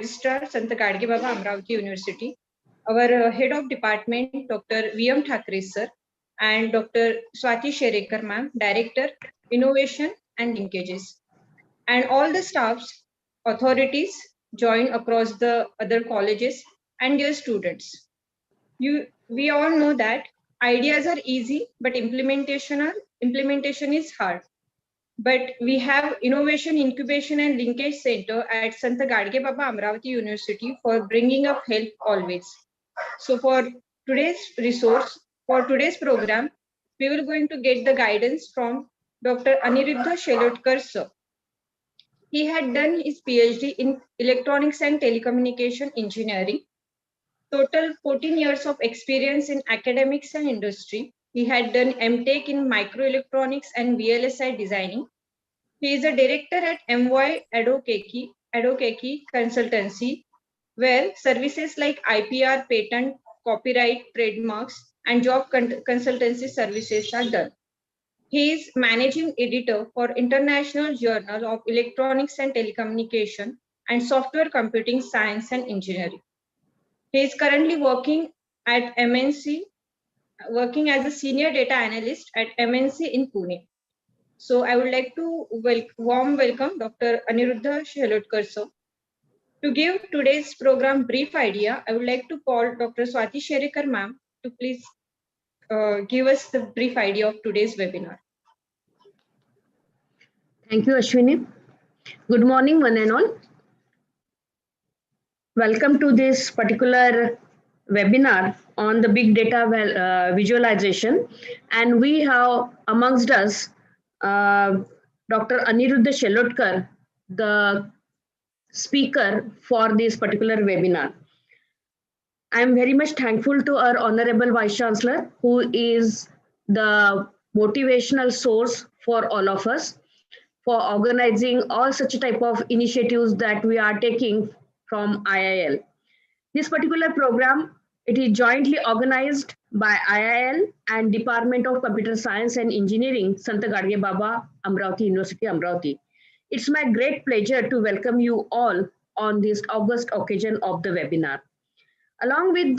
Registrar, Sant Gadge Baba, Amravati University. Our Head of Department, Dr. V.M. Thakre Sir, and Dr. Swati Sherekar Ma'am, Director, Innovation and Linkages. And all the staffs, authorities join across the other colleges and their students. We all know that ideas are easy, but implementation is hard. But we have Innovation, Incubation and Linkage Center at Sant Gadge Baba Amravati University for bringing up help always. So for today's program, we will going to get the guidance from Dr. Aniruddha Shelotkar sir. He had done his PhD in Electronics and Telecommunication Engineering. Total 14 years of experience in academics and industry. He had done MTech in Microelectronics and VLSI designing. He is a director at MY Adokeki Consultancy, where services like IPR, patent, copyright, trademarks, and job consultancy services are done. He is managing editor for International Journal of Electronics and Telecommunication and Software Computing Science and Engineering. He is currently working at MNC, working as a senior data analyst at MNC in Pune. So I would like to warm welcome Dr. Aniruddha Shelotkar sir. To give today's program brief idea, I would like to call Dr. Swati Sherekar ma'am to please give us the brief idea of today's webinar. Thank you, Ashwini. Good morning, one and all. Welcome to this particular webinar on the big data visualization. And we have amongst us Dr. Aniruddha Shelotkar, the speaker for this particular webinar. I am very much thankful to our Honorable Vice Chancellor, who is the motivational source for all of us, for organizing all such type of initiatives that we are taking from IIL. This particular program, it is jointly organized by IIL and Department of Computer Science and Engineering, Sant Gadge Baba, Amravati University, Amravati. It's my great pleasure to welcome you all on this August occasion of the webinar. Along with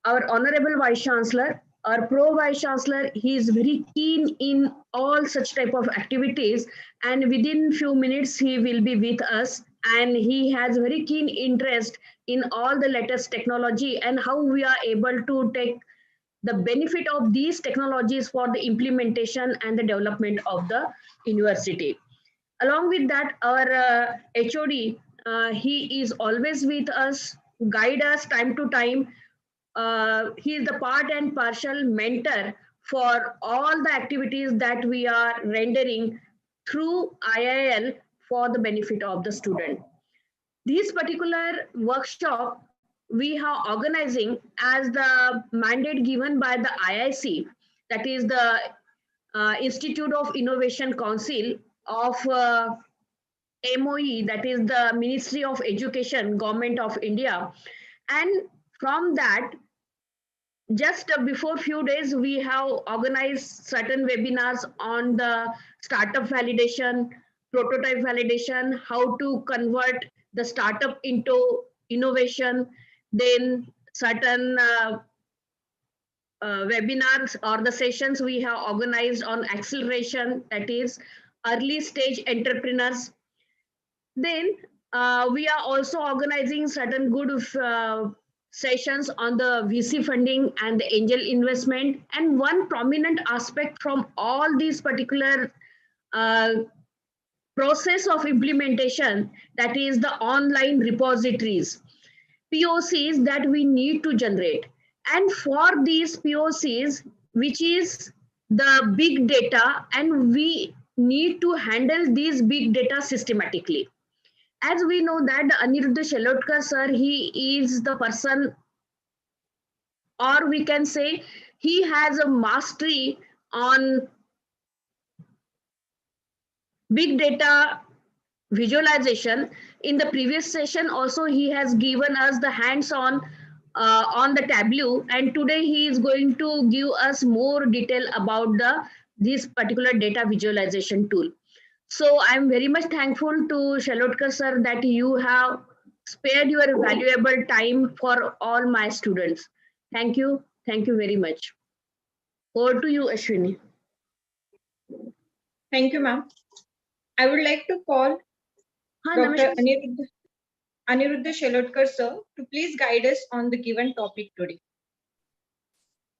our Honorable Vice Chancellor, our Pro Vice Chancellor, he is very keen in all such type of activities, and within few minutes he will be with us, and he has very keen interest in all the latest technology and how we are able to take the benefit of these technologies for the implementation and the development of the university. Along with that, our HOD, he is always with us, guide us time to time. He is the part and partial mentor for all the activities that we are rendering through IIL for the benefit of the student. This particular workshop we are organizing as the mandate given by the IIC, that is the Institute of Innovation Council of MOE, that is the Ministry of Education, Government of India. And from that, just before few days, we have organized certain webinars on the startup validation, prototype validation, how to convert the startup into innovation, then certain webinars or the sessions we have organized on acceleration, that is early stage entrepreneurs. Then we are also organizing certain good sessions on the VC funding and the angel investment. And one prominent aspect from all these particular process of implementation, that is the online repositories, POCs that we need to generate. And for these POCs, which is the big data, and we need to handle these big data systematically. As we know that Aniruddha Shelotkar sir, he is the person, or we can say he has a mastery on big data visualization. In the previous session also, he has given us the hands-on on the Tableau, and today he is going to give us more detail about this particular data visualization tool. So I'm very much thankful to Shelotkar sir that you have spared your valuable time for all my students. Thank you. Thank you very much. Over to you, Ashwini. Thank you, ma'am. I would like to call Dr. Namaskar. Aniruddha Shelotkar sir to please guide us on the given topic today.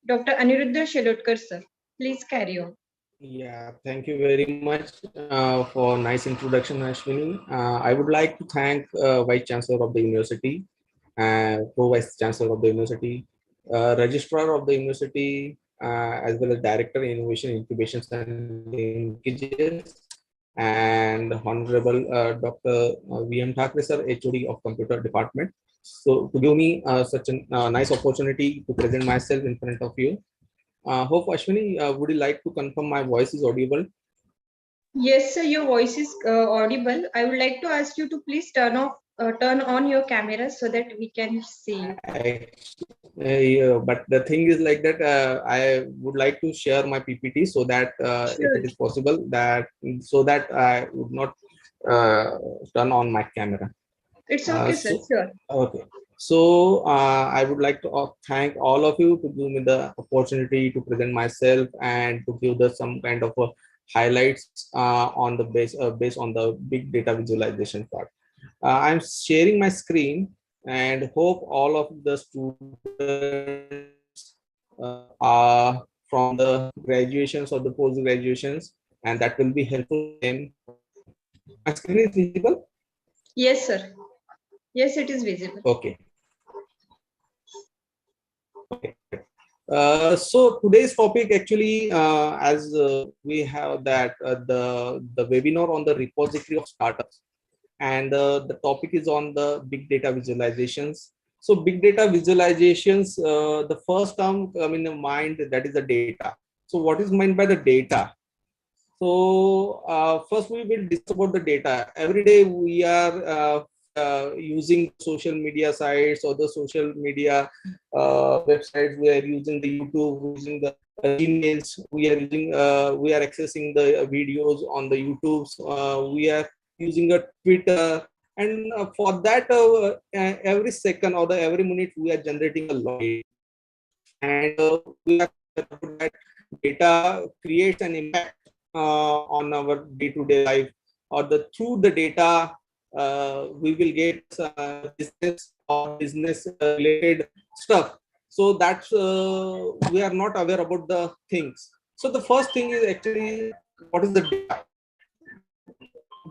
Dr. Aniruddha Shelotkar sir, please carry on. Yeah, thank you very much for nice introduction, Ashwini. I would like to thank Vice Chancellor of the University, Pro Vice Chancellor of the University, Registrar of the University, as well as Director Innovation Incubations and Linkages, and Honorable Dr. V.M. Thakre sir, HOD of Computer Department. So to give me such a nice opportunity to present myself in front of you. Hope Ashwini, would you like to confirm my voice is audible? Yes, sir, your voice is audible. I would like to ask you to please turn on your camera so that we can see you. Yeah, but the thing is like that I would like to share my PPT so that Sure. if it is possible that so that I would not turn on my camera. It's okay, sir. Sure. Okay. So I would like to thank all of you to give me the opportunity to present myself and to give the some kind of highlights on the based on the big data visualization part. I'm sharing my screen and hope all of the students are from the graduations or the post graduations, and that will be helpful to them. My screen is visible? Yes, sir. Yes, it is visible. Okay. Okay. So today's topic actually, as we have that the webinar on the repository of startups, and the topic is on the big data visualizations. So big data visualizations, the first term come in the mind, that is the data. So what is meant by the data? So first we will discuss about the data. Every day we are using social media sites or the social media websites. We are using the YouTube, using the Gmails. We are accessing the videos on the YouTubes. We are using a Twitter, and for that every second or every minute we are generating a lot, and we are that data creates an impact on our day-to-day life, or through the data we will get business or business related stuff. So that's we are not aware about the things. So the first thing is actually, what is the data?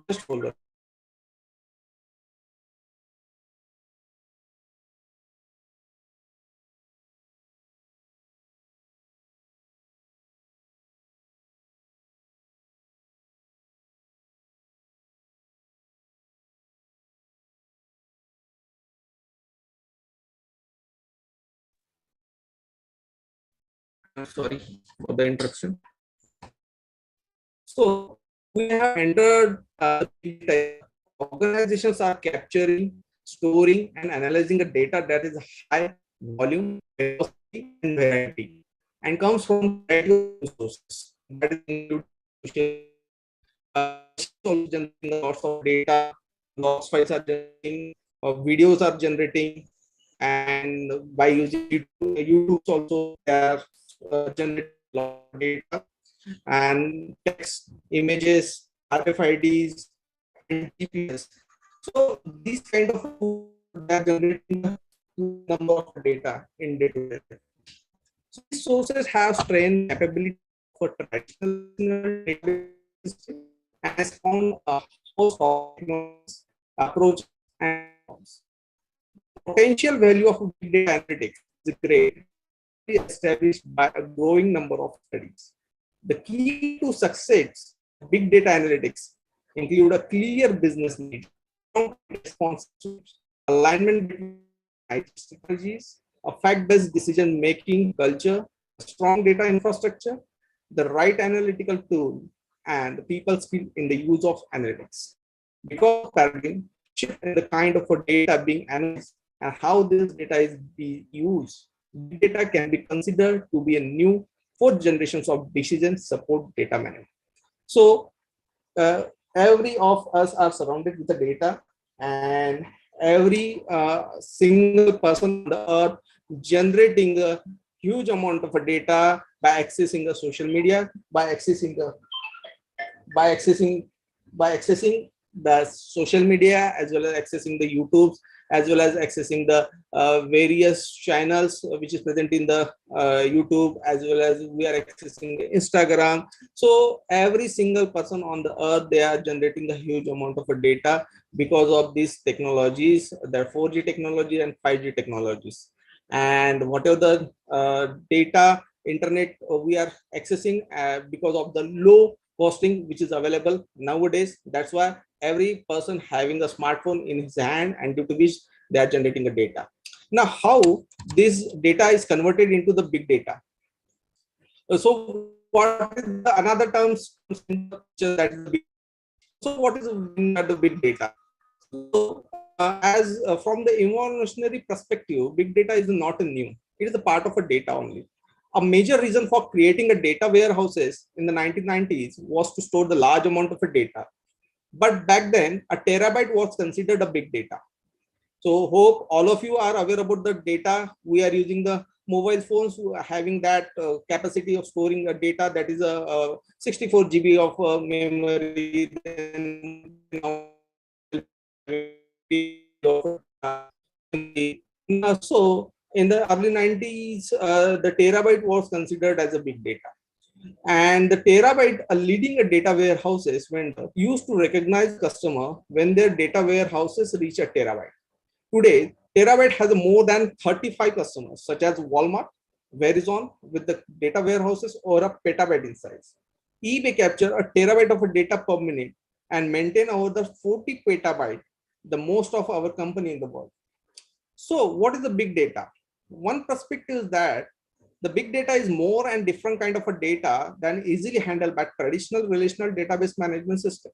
Just hold on. I'm sorry for the interruption. So we have entered organizations are capturing, storing, and analyzing the data that is high volume, velocity, and variety, and comes from variety sources. That include generating lots of data, logs files are generating, videos are generating, and by using YouTube also they are generating a lot of data, and text, images, RFIDs, and GPS. So these kind of tools are generating a number of data in day-to-day. So these sources have strength capability for traditional database and has found a host of approach and potential value of big data analytics is great, established by a growing number of studies. The key to success of big data analytics include a clear business need, responsibilities, alignment between IT strategies, a fact-based decision-making culture, a strong data infrastructure, the right analytical tool, and the people skill in the use of analytics. Because paradigm shift in the kind of data being analyzed and how this data is being used, data can be considered to be a new fourth generations of decision support data management. So every of us are surrounded with the data, and every single person on the earth generating a huge amount of data by accessing the social media, by accessing by accessing the social media, as well as accessing the YouTube, as well as accessing the various channels which is present in the YouTube, as well as we are accessing Instagram. So every single person on the earth, they are generating a huge amount of data because of these technologies, the 4G technology and 5G technologies. And whatever the data internet we are accessing because of the low costing which is available nowadays. That's why every person having a smartphone in his hand, and due to which they are generating the data. Now, how this data is converted into the big data? So what is the another terms that is the big, so what is the big data? So as from the evolutionary perspective, big data is not new. It is a part of a data only. A major reason for creating a data warehouses in the 1990s was to store the large amount of data. But back then, a terabyte was considered a big data. So hope all of you are aware about the data. We are using the mobile phones having that capacity of storing a data, that is a 64 GB of memory. So in the early 90s, the terabyte was considered as a big data. And the terabyte, leading a data warehouses vendor, used to recognize customer when their data warehouses reach a terabyte. Today, Terabyte has more than 35 customers, such as Walmart, Verizon, with the data warehouses or a petabyte in size. eBay capture a terabyte of data per minute and maintain over the 40 petabyte, the most of our company in the world. So what is the big data? One perspective is that the big data is more and different kind of a data than easily handled by traditional relational database management system.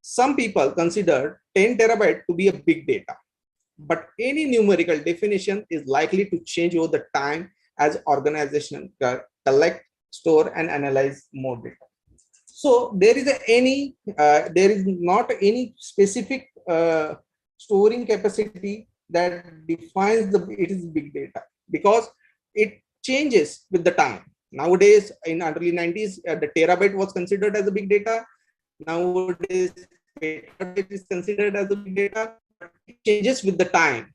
Some people consider 10 terabyte to be a big data, but any numerical definition is likely to change over the time as organizations collect, store, and analyze more data. So there is not any specific storing capacity that defines it is big data, because it changes with the time. Nowadays, in early 90s, the terabyte was considered as a big data. Nowadays, petabyte is considered as a big data. It changes with the time.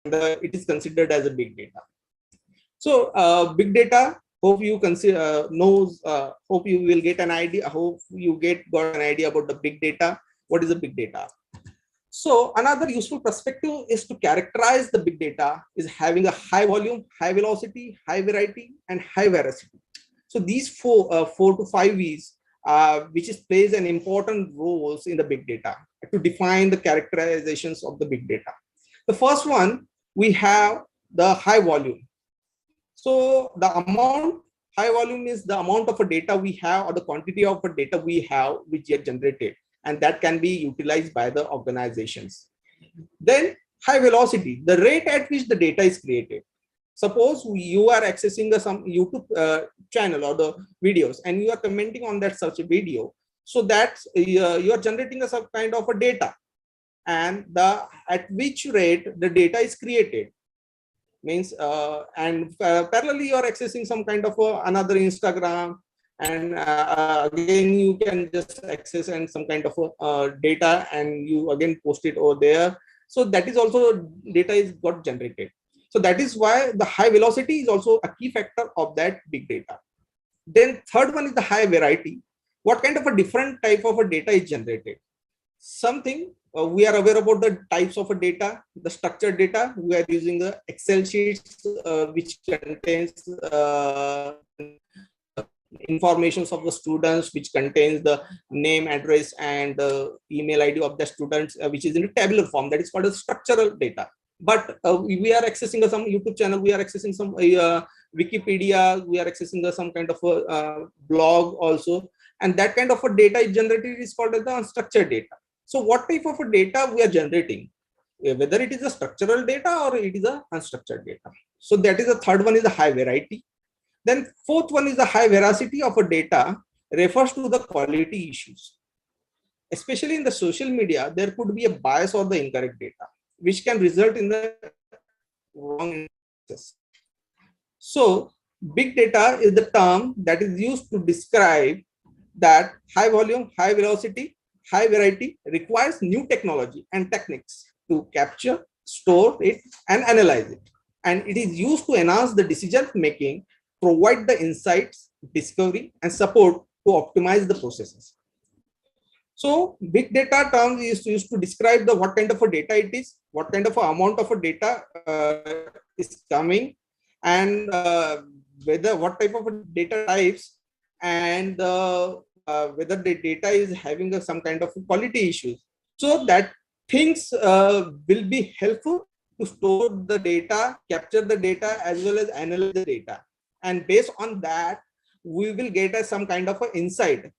It is considered as a big data. So big data, hope you consider hope you will get an idea. Hope you got an idea about the big data. What is the big data? So another useful perspective is to characterize the big data is having a high volume, high velocity, high variety, and high veracity. So these four to five V's, which plays an important roles in the big data to define the characterizations of the big data. The first one, we have the high volume. So the high volume is the amount of a data we have, or the quantity of a data we have which get generated, and that can be utilized by the organizations. Then high velocity, the rate at which the data is created. Suppose you are accessing some YouTube channel or the videos, and you are commenting on that such a video. So that's you are generating some kind of a data, and at which rate the data is created means parallelly you are accessing some kind of another Instagram, and again you can just access and some kind of data, and you again post it over there. So that is also data is got generated. So that is why the high velocity is also a key factor of that big data. Then third one is the high variety. What kind of a different type of a data is generated? Something we are aware about the types of a data, the structured data. We are using the Excel sheets which contains informations of the students, which contains the name, address, and the email ID of the students, which is in a tabular form. That is called a structural data. But we are accessing some YouTube channel, we are accessing some Wikipedia, we are accessing some kind of a blog also, and that kind of a data is generated is called as the unstructured data. So what type of a data we are generating, whether it is a structural data or it is a unstructured data. So that is the third one is the high variety. Then fourth one is the high veracity of a data, refers to the quality issues. Especially in the social media, there could be a bias or the incorrect data. which can result in the wrong analysis. So big data is the term that is used to describe that high volume, high velocity, high variety requires new technology and techniques to capture, store it, and analyze it. And it is used to enhance the decision making, provide the insights, discovery, and support to optimize the processes. So big data term is used to describe the what kind of a data it is, what kind of a amount of a data is coming, and whether what type of data types, and whether the data is having some kind of quality issues. So that things will be helpful to store the data, capture the data, as well as analyze the data. And based on that, we will get some kind of an insight,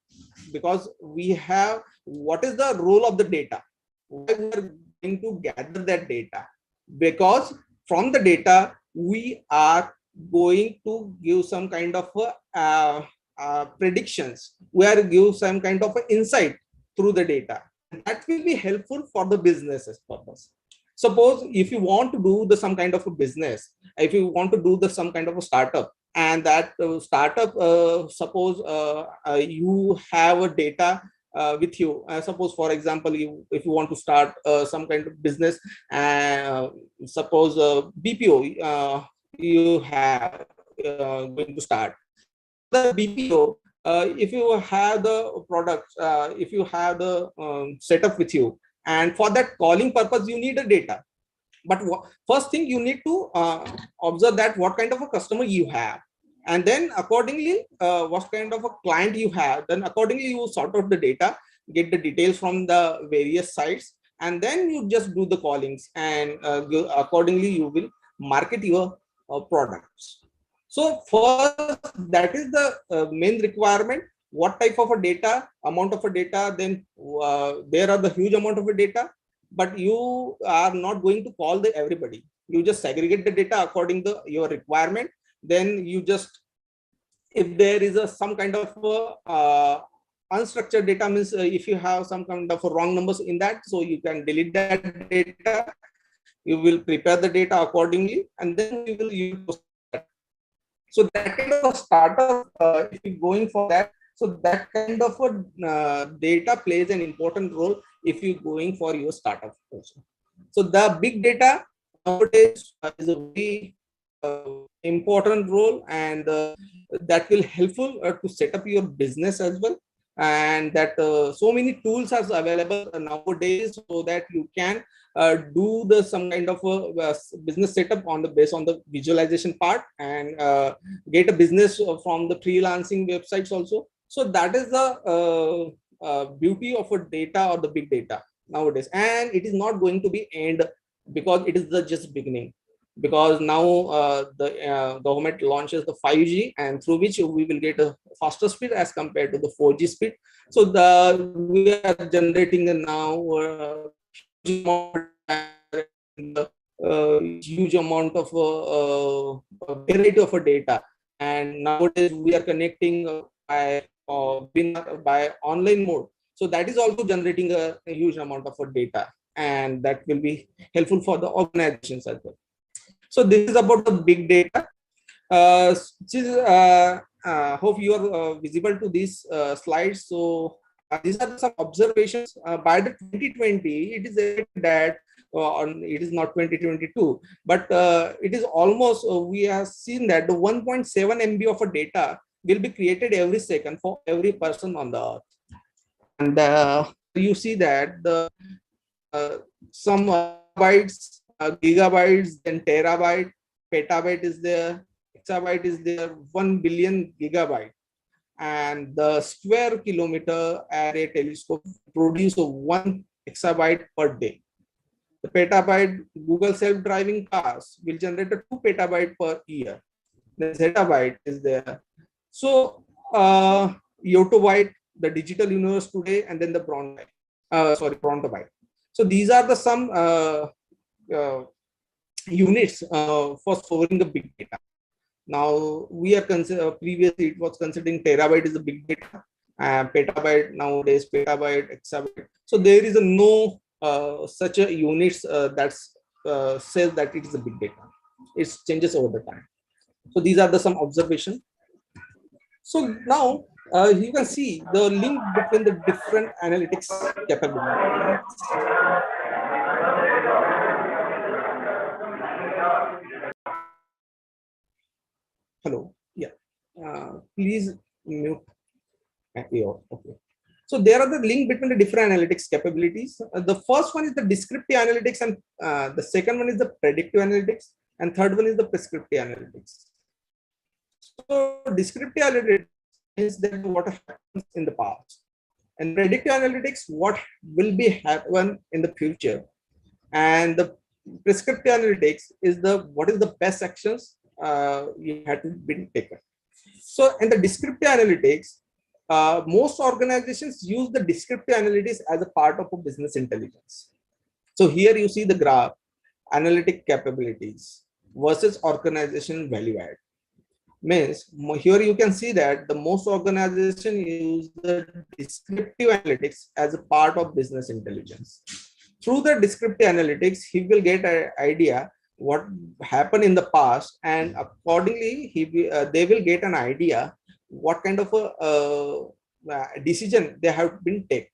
because we have what is the role of the data, why we are going to gather that data, because from the data we are going to give some kind of predictions, we are give some kind of insight through the data. That will be helpful for the business's purpose. Suppose if you want to do the some kind of a business, if you want to do the some kind of a startup, and that startup suppose you have a data with you, suppose for example, if you want to start some kind of business, suppose BPO you have going to start the BPO. If you have the products, if you have the setup with you, and for that calling purpose you need a data. But first thing you need to observe that what kind of a customer you have, and then accordingly what kind of a client you have, then accordingly you sort out the data, get the details from the various sites, and then you just do the callings, and accordingly you will market your products. So first, that is the main requirement. What type of a data, amount of a data, then there are the huge amount of a data, but you are not going to call the everybody. You just segregate the data according to your requirement. Then you just, if there is some kind of unstructured data, means if you have some kind of wrong numbers in that, so you can delete that data. You will prepare the data accordingly, and then you will use. So that kind of a startup, if you're going for that, so that kind of a data plays an important role if you're going for your startup also. So the big data nowadays is a very important role, and that will helpful to set up your business as well. And that so many tools are available nowadays, so that you can do the some kind of a business setup on the based on the visualization part, and get a business from the freelancing websites also. So that is the beauty of a data or the big data nowadays, and it is not going to be end, because it is the just beginning. Because now the government launches the 5G, and through which we will get a faster speed as compared to the 4G speed. So we are generating now huge amount of variety of a data, and nowadays we are connecting by online mode. So that is also generating a huge amount of data, and that will be helpful for the organizations as well. So this is about the big data. Hope you are visible to these slides. So these are some observations. By the 2020, it is that it is not 2022, but it is almost, we have seen that the 1.7 MB of a data will be created every second for every person on the earth. And you see that the some bytes, gigabytes, then terabyte, petabyte is there, exabyte is there, 1 billion gigabyte. And the square kilometer array telescope produce 1 exabyte per day. The petabyte Google self-driving cars will generate 2 petabyte per year. The zettabyte is there. So yottabyte, the digital universe today, and then the prontobyte. So these are the some units for storing the big data. Now we are previously it was considering terabyte is the big data, petabyte nowadays, petabyte, exabyte. So there is no such a units that's says that it is a big data. It changes over the time. So these are the some observations. So now you can see the link between the different analytics capabilities. Hello, yeah. Please mute your. Okay. So there are the link between the different analytics capabilities. The first one is the descriptive analytics, and the second one is the predictive analytics, and third one is the prescriptive analytics. So descriptive analytics is that what happens in the past, and predictive analytics what will be happen in the future, and the prescriptive analytics is the what is the best actions you have to be taken. So in the descriptive analytics, most organizations use the descriptive analytics as a part of a business intelligence. So here you see the graph, analytic capabilities versus organization value add. Means here you can see that the most organization use the descriptive analytics as a part of business intelligence. Through the descriptive analytics, he will get an idea what happened in the past, and accordingly they will get an idea what kind of a decision they have been taken.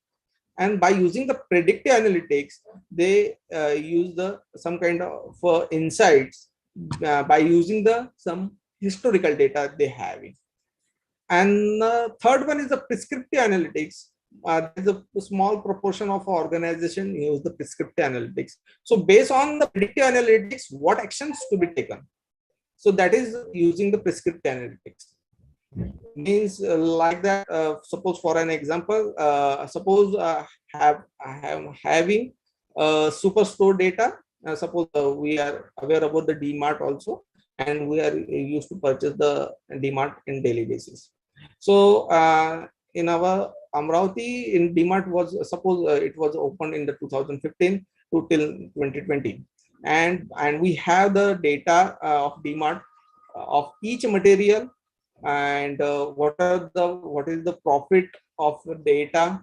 And by using the predictive analytics, they use the some kind of insights by using the some historical data they have. And third one is the prescriptive analytics. There's a small proportion of organization use the prescriptive analytics. So based on the predictive analytics, what actions to be taken? So that is using the prescriptive analytics. Means like that. Suppose for an example, suppose I am having superstore data. Suppose we are aware about the DMart also, and we are used to purchase the DMart in daily basis. So in our Amravati, in DMart was suppose it was opened in the 2015 to till 2020, and we have the data of DMart of each material, and what is the profit of the data,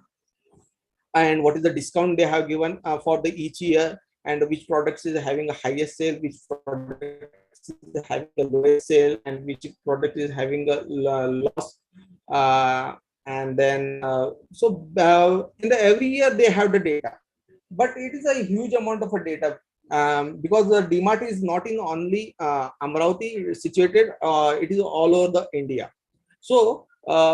and what is the discount they have given for the each year, and which products is having a highest sale, which products is having a lowest sale, and which product is having a loss. And then in the every year they have the data, but it is a huge amount of a data, because the DMart is not in only Amravati situated, it is all over the India. So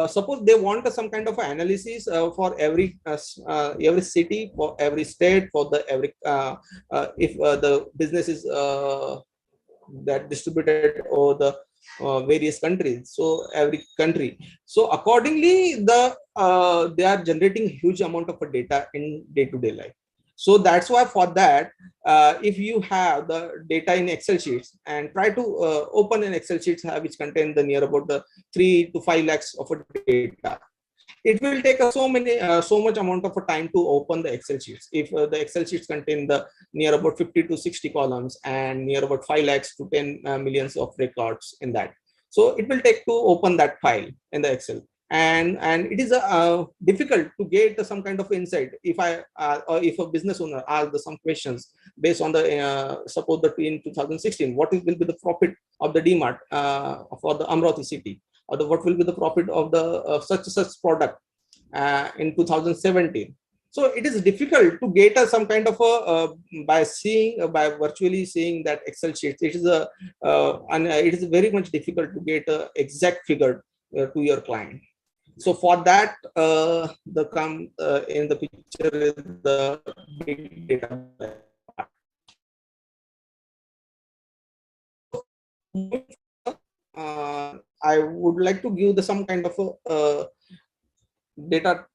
suppose they want some kind of analysis for every city, for every state, for the every if the business is that distributed over the various countries, so every country. So accordingly, they are generating huge amount of data in day-to-day life. So that's why for that, if you have the data in Excel sheets and try to open an Excel sheets which contain the near about the 3 to 5 lakhs of data, it will take so much amount of time to open the Excel sheets. If the Excel sheets contain the near about 50 to 60 columns and near about 5 lakhs to 10 millions of records in that, so it will take to open that file in the Excel. And it is difficult to get some kind of insight. If or if a business owner asks some questions based on the suppose that in 2016, what will be the profit of the DMart for the Amravati city, or what will be the profit of the such product in 2017. So it is difficult to get some kind of a by virtually seeing that Excel sheet. It is it is very much difficult to get a exact figure to your client. So for that, in the picture is the big data. I would like to give some kind of data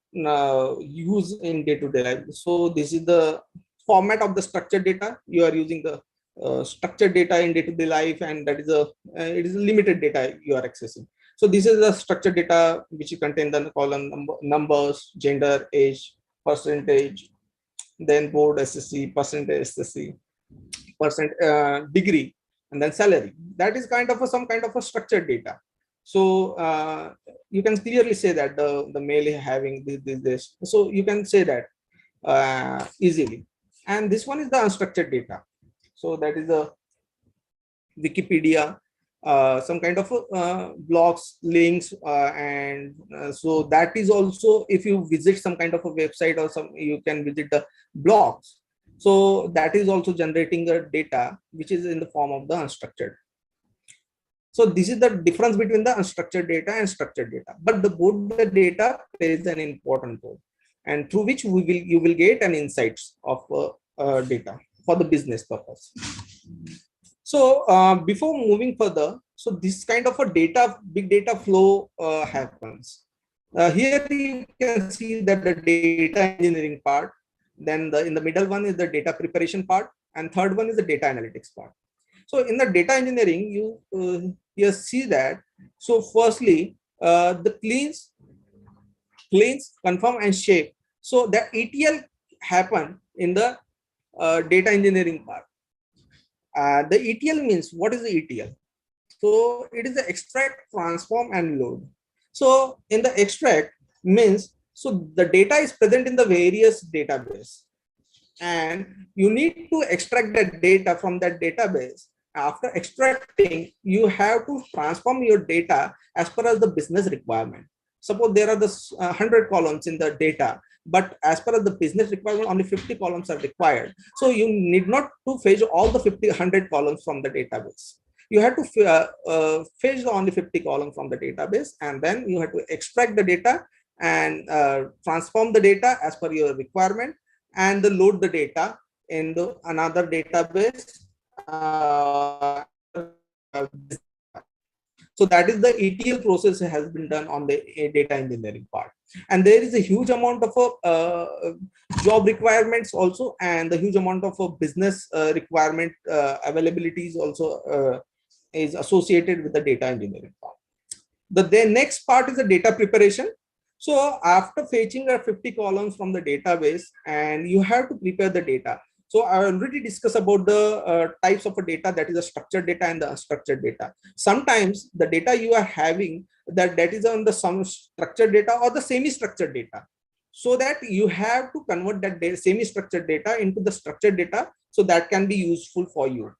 use in day-to-day life. So this is the format of the structured data. You are using the structured data in day-to-day life, and that is it is limited data you are accessing. So this is the structured data which contain the column numbers, gender, age, percentage, then board SSC, percentage SSC, degree, and then salary. That is kind of some kind of a structured data. So you can clearly say that the male is having this. So you can say that easily. and this one is the unstructured data. So that is the Wikipedia, some kind of blogs, links, and so that is also, if you visit some kind of a website or some, you can visit the blogs. So that is also generating the data which is in the form of the unstructured. So this is the difference between the unstructured data and structured data. But both the data plays an important role, and through which you will get an insights of data for the business purpose. So before moving further, so this kind of a big data flow happens. Here you can see that the data engineering part, then in the middle one is the data preparation part, and third one is the data analytics part. So in the data engineering, you see that. So firstly, the cleans, confirm, and shape. So the ETL happen in the data engineering part. The ETL means, what is the ETL? So it is the extract, transform, and load. So in the extract means, so the data is present in the various database, and you need to extract that data from that database. After extracting, you have to transform your data as per as the business requirement. Suppose there are the 100 columns in the data, but as per as the business requirement, only 50 columns are required. So you need not to fetch all the 100 columns from the database. You have to fetch only 50 columns from the database, and then you have to extract the data and transform the data as per your requirement, and load the data into another database. So that is the ETL process has been done on the data engineering part. And there is a huge amount of job requirements also, and the huge amount of business requirement availability is also is associated with the data engineering part. The next part is the data preparation. So after fetching 50 columns from the database, and you have to prepare the data. So I already discussed about the types of a data, that is a structured data and the unstructured data. Sometimes the data you are having that is on the some structured data or the semi-structured data. So that you have to convert that semi-structured data into the structured data, so that can be useful for you.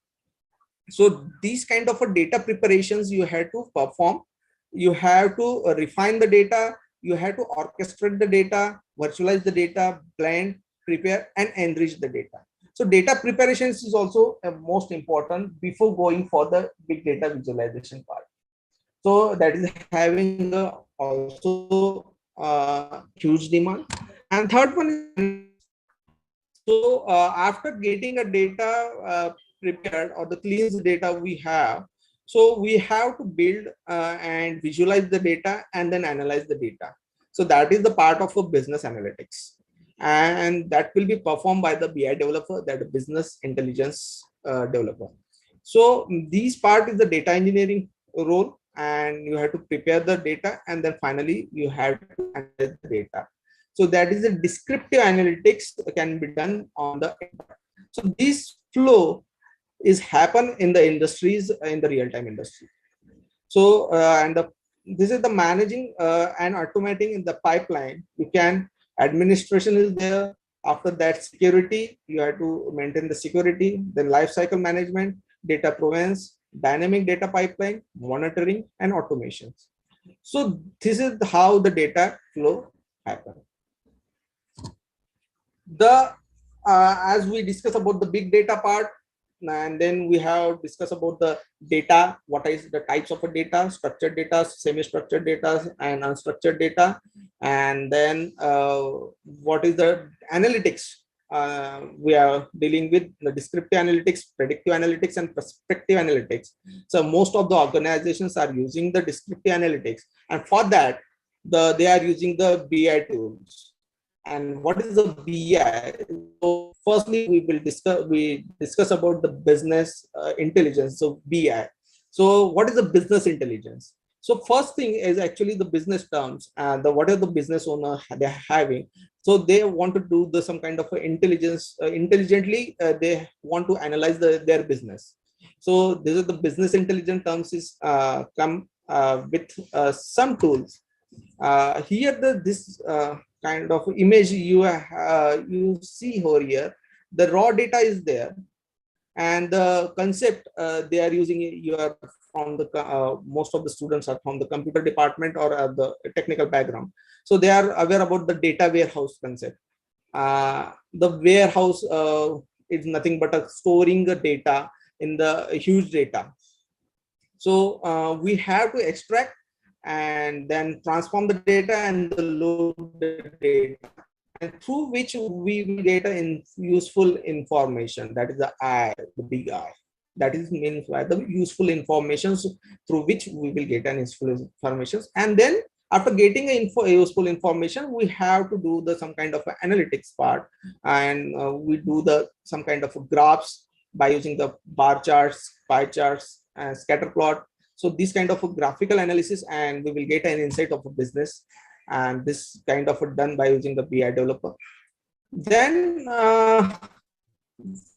So these kind of a data preparations you have to perform. You have to refine the data. You have to orchestrate the data, virtualize the data, blend, prepare, and enrich the data. So data preparations is also most important before going for the big data visualization part. So that is having also huge demand. And third one is, so after getting a data prepared or the cleansed data we have, so we have to build and visualize the data and then analyze the data. So that is the part of a business analytics, and that will be performed by the BI developer, that is business intelligence developer. So this part is the data engineering role, and you have to prepare the data, and then finally you have to analyze the data. So that is a descriptive analytics can be done on the. So this flow is happen in the industries, in the real-time industry. So this is the managing and automating in the pipeline. You can, administration is there. After that, security, you have to maintain the security, then life cycle management, data provenance, dynamic data pipeline, monitoring, and automations. So this is how the data flow happens. As we discuss about the big data part, and then we have discussed about the data, what is the types of a data, structured data, semi-structured data, and unstructured data, and then what is the analytics. We are dealing with the descriptive analytics, predictive analytics, and prospective analytics. So most of the organizations are using the descriptive analytics, and for that they are using the BI tools. And what is the BI? So firstly, we discuss about the business intelligence. So BI. So what is the business intelligence? So first thing is actually the business terms and what are the business owner they're having. So they want to do some kind of intelligence intelligently. They want to analyze their business. So this is the business intelligence terms is come with some tools. Here this kind of image you see over here. the raw data is there, and the concept they are using, you are from the most of the students are from the computer department or the technical background, so they are aware about the data warehouse concept. The warehouse is nothing but a storing the data in the huge data. So we have to extract and then transform the data and load the data, and through which we will get a useful information. That is the I, the big I. That is means by the useful information through which we will get an useful information. And then after getting a useful information, we have to do the some kind of analytics part, and we do the some kind of graphs by using the bar charts, pie charts, and scatter plot. So this kind of a graphical analysis, and we will get an insight of a business, and this kind of done by using the BI developer. Then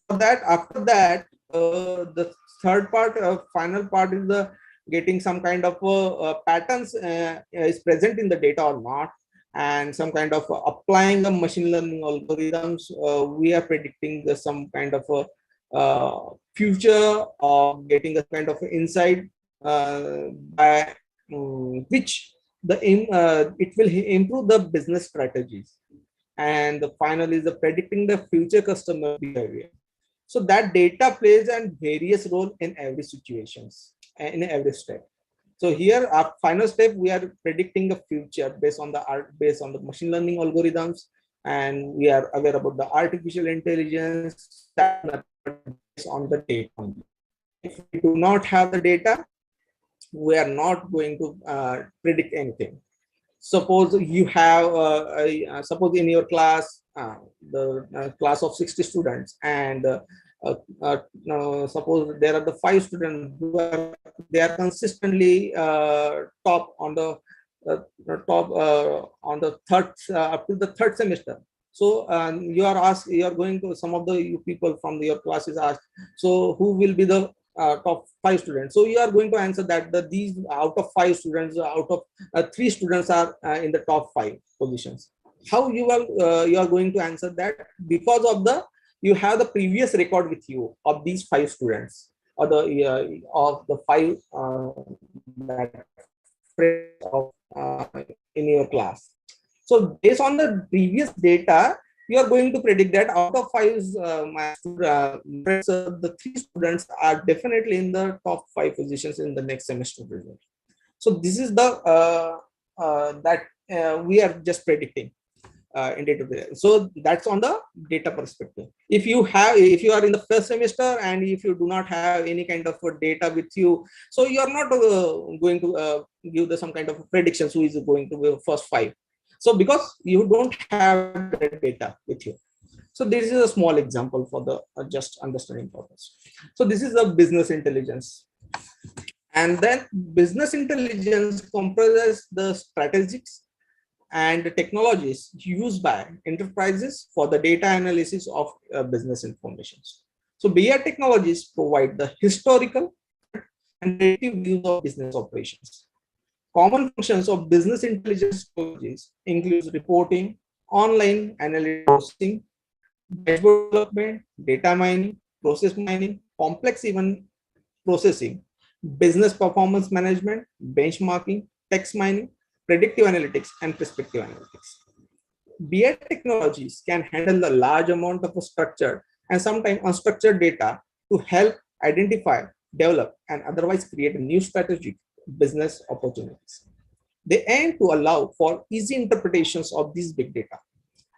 for that, after that, the third part, final part is the getting some kind of patterns is present in the data or not, and some kind of applying the machine learning algorithms. We are predicting the some kind of a future of getting a kind of insight by which it will improve the business strategies. And the final is the predicting the future customer behavior. So that data plays a various role in every situations, in every step. So here our final step, we are predicting the future based on the machine learning algorithms, and we are aware about the artificial intelligence based on the data. If we do not have the data, we are not going to predict anything. Suppose you have suppose in your class the class of 60 students, and suppose there are the 5 students who are they are consistently top on the third up to the third semester. So you are going to, some of the people from your class is asked, so who will be the top 5 students? So you are going to answer that these out of 5 students, out of 3 students are in the top 5 positions. How you are going to answer that? Because of you have the previous record with you of these 5 students, or of the 5 that of in your class. So based on the previous data, you are going to predict that out of 5 the 3 students are definitely in the top 5 positions in the next semester result. So this is the that we are just predicting in data. So that's on the data perspective. If you are in the first semester and if you do not have any kind of data with you, so you are not going to give some kind of predictions who is going to be first 5. So because you don't have the data with you. So this is a small example for the just understanding purpose. So this is a business intelligence. And then business intelligence comprises the strategies and the technologies used by enterprises for the data analysis of business information. So BI technologies provide the historical and predictive views of business operations. Common functions of business intelligence technologies include reporting, online analytics, dashboard development, data mining, process mining, complex event processing, business performance management, benchmarking, text mining, predictive analytics, and prescriptive analytics. BI technologies can handle a large amount of structured and sometimes unstructured data to help identify, develop, and otherwise create new strategic business opportunities. They aim to allow for easy interpretations of these big data,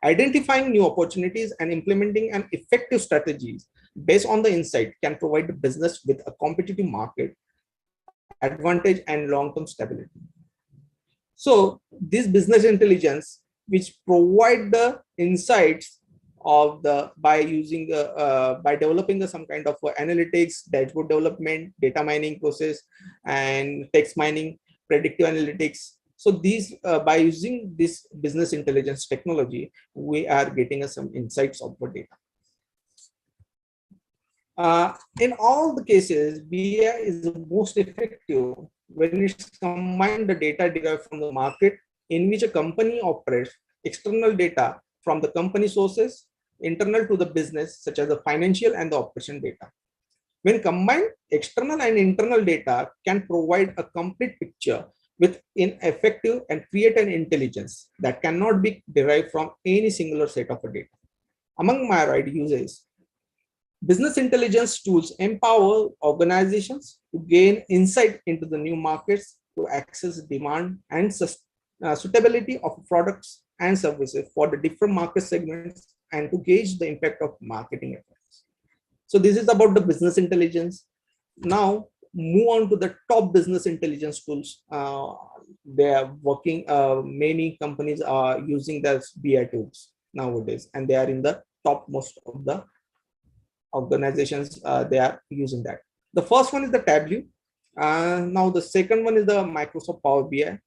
identifying new opportunities and implementing an effective strategies based on the insight can provide the business with a competitive market advantage and long-term stability. So this business intelligence, which provide the insights of by using by developing some kind of analytics, dashboard development, data mining process, and text mining, predictive analytics. So these by using this business intelligence technology, we are getting some insights of the data. In all the cases, BI is the most effective when it's combined the data derived from the market in which a company operates, external data from the company sources, internal to the business, such as the financial and the operation data. When combined, external and internal data can provide a complete picture with effective and create an intelligence that cannot be derived from any singular set of data. Among my right uses, business intelligence tools empower organizations to gain insight into the new markets, to access demand and suitability of products and services for the different market segments, and to gauge the impact of marketing efforts. So this is about the business intelligence. Now move on to the top business intelligence tools. They are working, many companies are using the BI tools nowadays, and they are in the topmost of the organizations. They are using that. The first one is the Tableau. Now the second one is the Microsoft Power BI,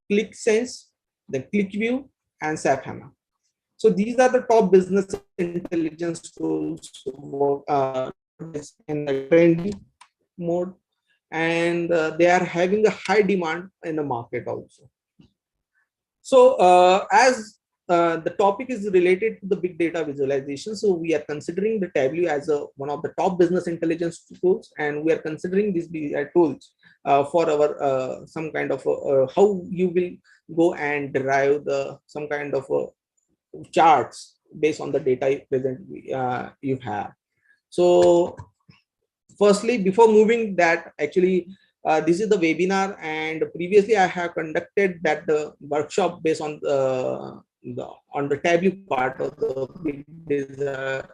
ClickSense, the ClickView, and SAP HANA. So these are the top business intelligence tools in the trending mode, and they are having a high demand in the market also. So as the topic is related to the big data visualization, so we are considering the Tableau as one of the top business intelligence tools, and we are considering these BI tools for our some kind of how you will go and derive some kind of charts based on the data present you have. So firstly, before moving that, actually this is the webinar, and previously I have conducted that workshop based on the Tableau part of the big data.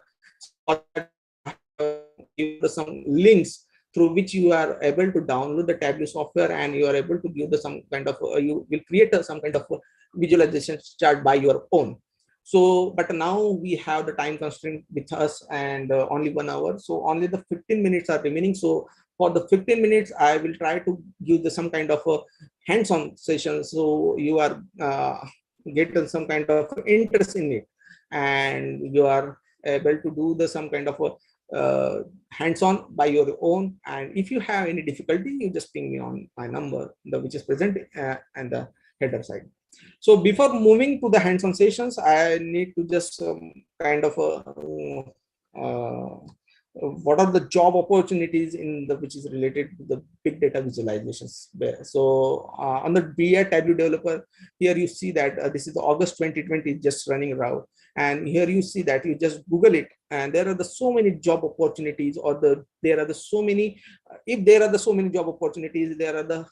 Some links through which you are able to download the Tableau software, and you are able to give some kind of you will create some kind of visualization chart by your own. So but now we have the time constraint with us, and only 1 hour, so only the 15 minutes are remaining. So for the 15 minutes I will try to give some kind of a hands-on session, so you are get some kind of interest in it, and you are able to do some kind of hands-on by your own. And if you have any difficulty, you just ping me on my number, which is present and the header side. So before moving to the hands-on sessions, I need to just kind of what are the job opportunities in the which is related to the big data visualizations. So on the BI Tableau developer, here you see that this is August 2020 just running around, and here you see that you just Google it, and there are so many job opportunities, or there are so many if there are so many job opportunities, there are the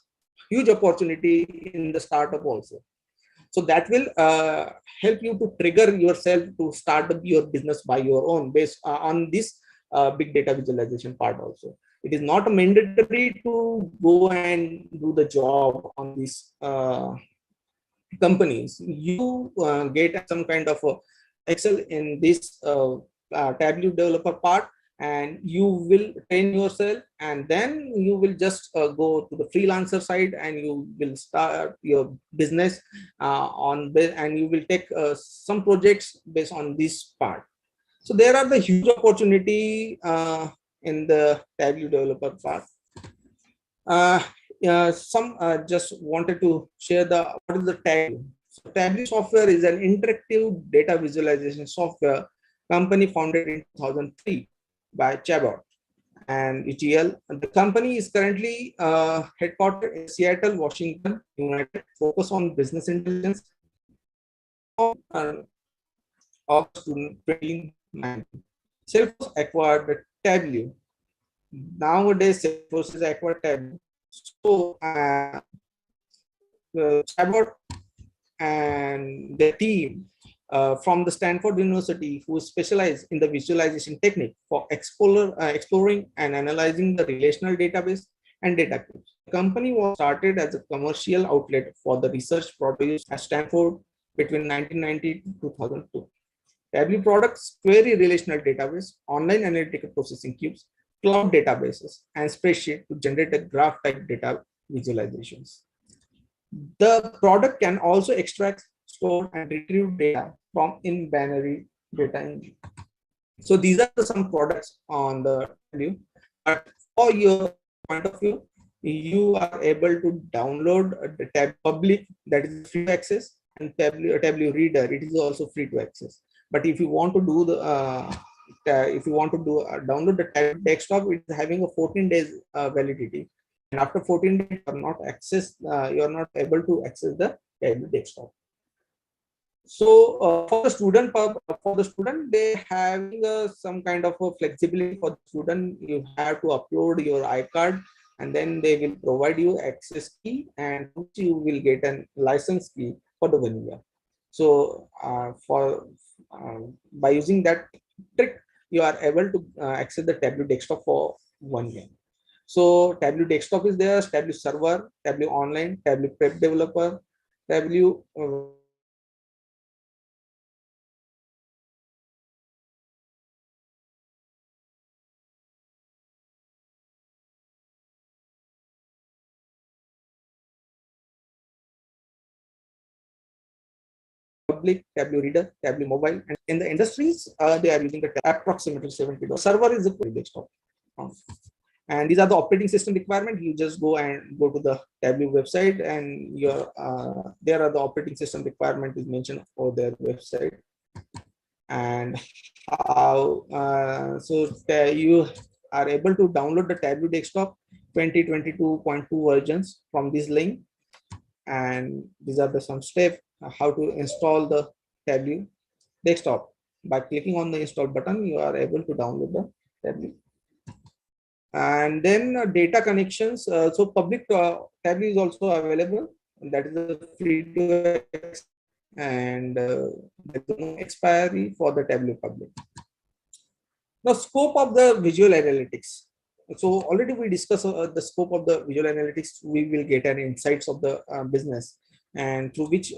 huge opportunity in the startup also. So that will help you to trigger yourself to start your business by your own based on this big data visualization part also. It is not mandatory to go and do the job on these companies. You get some kind of excel in this Tableau developer part, and you will train yourself, and then you will just go to the freelancer side, and you will start your business and you will take some projects based on this part. So there are the huge opportunity in the Tableau developer part. Just wanted to share what is the Tableau. So Tableau software is an interactive data visualization software company founded in 2003 by Chabot and ETL. The company is currently headquartered in Seattle, Washington, United, focus on business intelligence. Of 2019, Salesforce acquired Tableau. Nowadays, Salesforce is acquired Tableau. So Chabot and the team from the Stanford University, who specialize in the visualization technique for exploring and analyzing the relational database and data cubes. The company was started as a commercial outlet for the research produced at Stanford between 1990 to 2002. Tableau products query relational database, online analytical processing cubes, cloud databases, and spreadsheet to generate a graph type data visualizations. The product can also extract, store, and retrieve data from in-binary data engine. So these are some products on the Tableau. But for your point of view, you are able to download the Tableau Public, that is free to access, and Tableau Reader, it is also free to access. But if you want to do the download the tablet desktop, it's having a 14 days validity, and after 14 days you are not able to access the tablet desktop. So for the student, they having some kind of a flexibility. For the student, you have to upload your iCard, and then they will provide you access key, and you will get a license key for the 1 year. So by using that trick, you are able to access the Tableau desktop for 1 year. So Tableau desktop is there, Tableau server, Tableau online, Tableau prep developer, Tableau public, Tableau reader, Tableau mobile, and in the industries, they are using the approximately $70. Server is the desktop. And these are the operating system requirement. You just go to the Tableau website, and there are the operating system requirement is mentioned for their website. And how you are able to download the Tableau desktop 2022.2 versions from this link. And these are some steps how to install the Tableau desktop. By clicking on the install button, you are able to download the Tableau. And then data connections. So public Tableau is also available. That is a free to and there is no expiry for the Tableau public. Now, scope of the visual analytics. So already we discussed the scope of the visual analytics. We will get an insights of the business, and through which we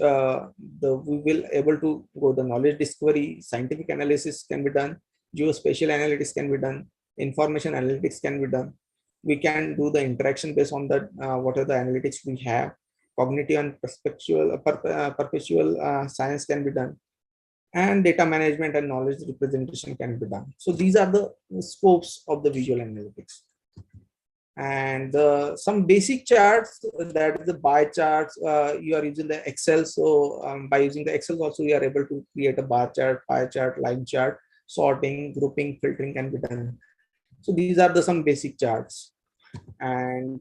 will able to go the knowledge discovery, scientific analysis can be done, geospatial analytics can be done, information analytics can be done. We can do the interaction based on the what are the analytics we have. Cognitive and perpetual science can be done, and data management and knowledge representation can be done. So these are the scopes of the visual analytics. And some basic charts, that is the bar charts. You are using the Excel. So by using the Excel also, you are able to create a bar chart, pie chart, line chart, sorting, grouping, filtering can be done. So these are the some basic charts. And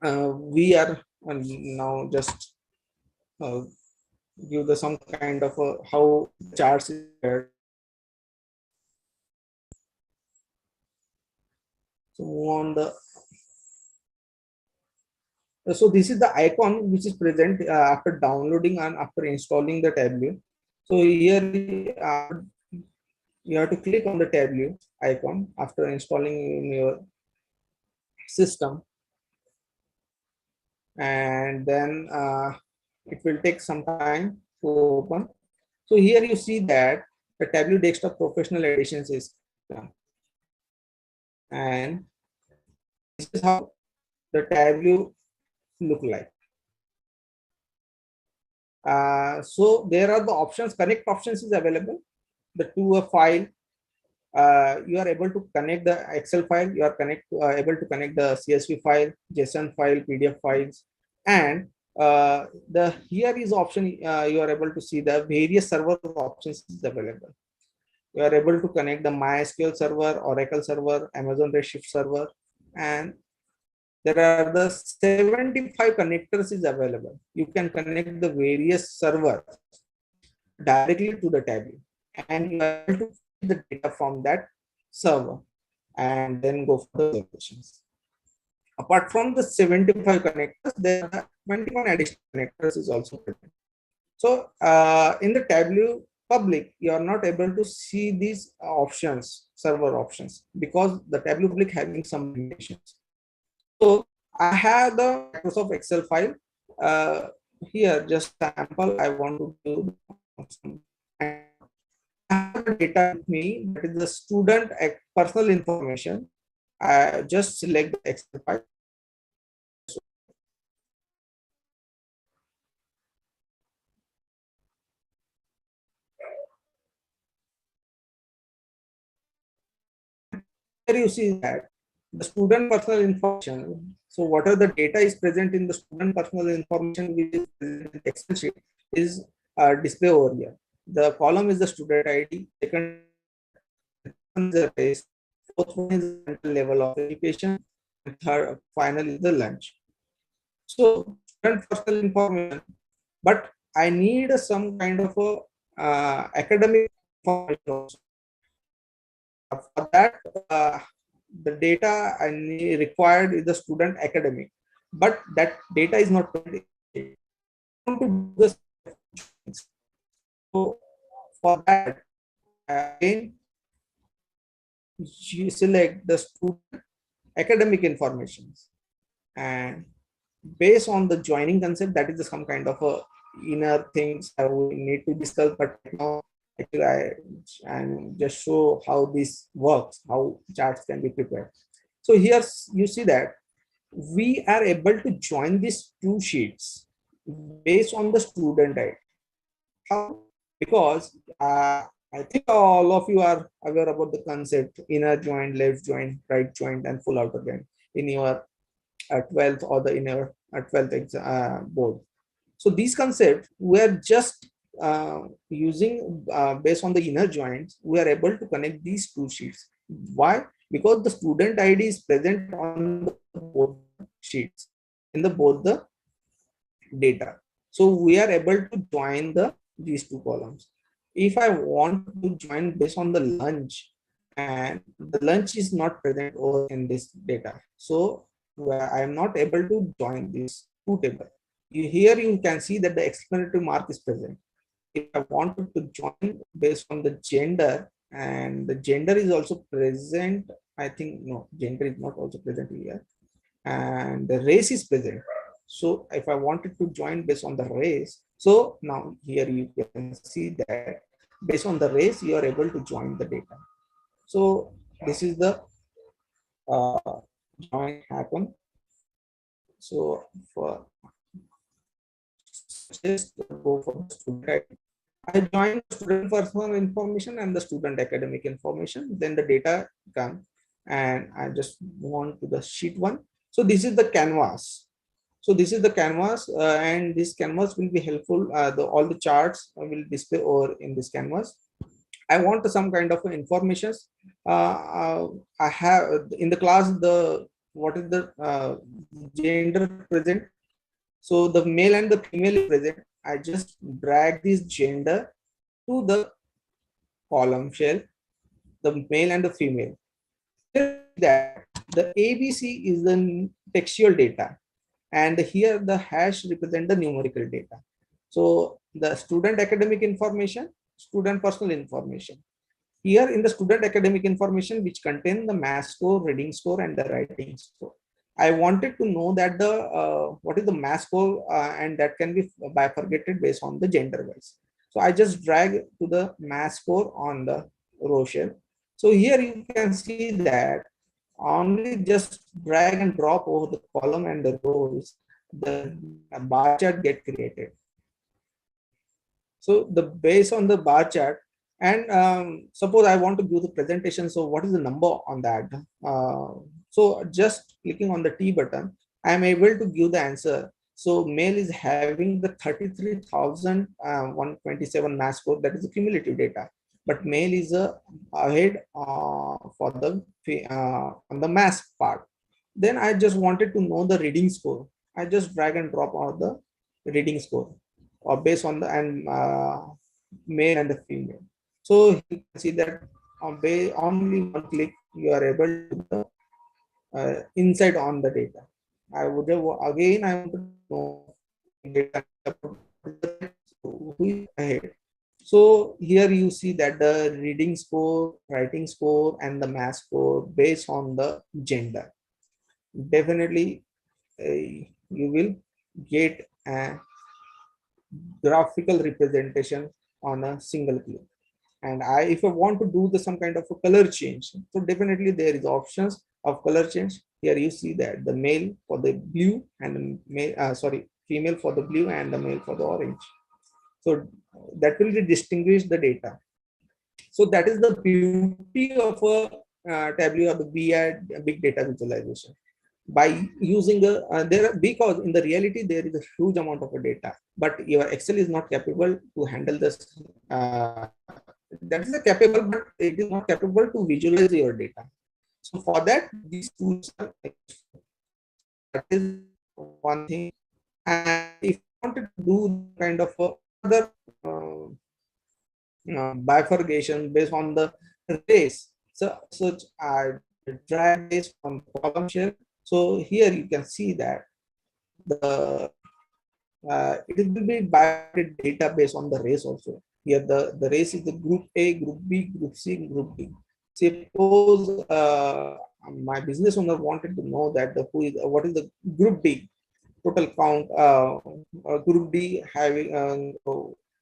we are now just give the some kind of how charts is there. So move on the. So this is the icon which is present after downloading and after installing the Tableau. So here you have to click on the Tableau icon after installing in your system, and then it will take some time to open. So here you see that the Tableau Desktop Professional Editions is done. And this is how the Tableau look like. So there are the options, connect options is available. To a file, you are able to connect the Excel file, you are able to connect the CSV file, JSON file, PDF files, and here is option, you are able to see the various server options is available. You are able to connect the MySQL server, Oracle server, Amazon Redshift server, and there are the 75 connectors is available. You can connect the various servers directly to the Tableau, and you are able to feed the data from that server and then go for the operations. Apart from the 75 connectors, there are 21 additional connectors is also present. So in the Tableau public, you are not able to see these options, server options, because the Tableau public having some limitations. So I have the Microsoft Excel file here, just sample. I want to do some. I have the data with me, that is the student personal information. I just select the Excel file. Here you see that the student personal information. So whatever the data is present in the student personal information which is present in the Excel sheet is displayed over here. The column is the student ID, second is the race, fourth one is the mental level of education, and third, final is the lunch. So student personal information, but I need some kind of a academic information also. For that, the data I need required is the student academic, but that data is not present. I want to do this. So for that, again, you select the student academic informations, and based on the joining concept, that is some kind of a inner things I will need to discuss. But now actually and just show how this works, how charts can be prepared. So here you see that we are able to join these two sheets based on the student ID. How? Because I think all of you are aware about the concept inner joint, left joint, right joint, and full outer joint in your 12th or the in your 12th board. So these concepts we are just using based on the inner joints. We are able to connect these two sheets. Why? Because the student ID is present on the both sheets in the both the data. So we are able to join these two columns. If I want to join based on the lunch, and the lunch is not present over in this data, so I am not able to join these two tables. Here you can see that the explanatory mark is present. If I wanted to join based on the gender, and the gender is also present, I think no, gender is not also present here, and the race is present. So if I wanted to join based on the race, so now here you can see that based on the race, you are able to join the data. So this is the join happen. So for just go for the student, I join student personal information and the student academic information. Then the data come, and I just move on to the sheet one. So this is the canvas. So this is the canvas, and this canvas will be helpful. All the charts will display over in this canvas. I want some kind of informations. I have in the class the what is the gender present. So the male and the female is present. I just drag this gender to the column shell, the male and the female. That the ABC is the textual data, and here the hash represent the numerical data. So the student academic information, student personal information. Here in the student academic information, which contain the math score, reading score, and the writing score. I wanted to know that the what is the math score, and that can be bifurcated based on the gender wise. So I just drag to the math score on the row shell. So here you can see that only just drag and drop over the column and the rows, the bar chart get created. So the based on the bar chart, and suppose I want to give the presentation. So what is the number on that? So just clicking on the T button, I am able to give the answer. So male is having the 33,127 mass score. That is the cumulative data. But male is ahead for the on the mass part. Then I just wanted to know the reading score. I just drag and drop out the reading score, or based on the male and the female. So you can see that only one click you are able to insight on the data. I would have again I want to know data who is ahead. So here you see that the reading score, writing score, and the math score based on the gender. Definitely you will get a graphical representation on a single click. And if I want to do some kind of a color change, so definitely there is options of color change. Here you see that the male for the blue and the male, female for the blue and the male for the orange. So that will distinguish the data. So that is the beauty of a Tableau or the BI big data visualization. by using there, because in the reality there is a huge amount of data, but your Excel is not capable to handle this. That is capable, but it is not capable to visualize your data. So for that, these tools are, that is one thing. And if you wanted to do kind of other bifurcation based on the race, so such drag race from column share. So here you can see that the it will be divided data based on the race also. Here the race is the group A, group B, group C, group D. Suppose my business owner wanted to know that the what is the group D total count, group D having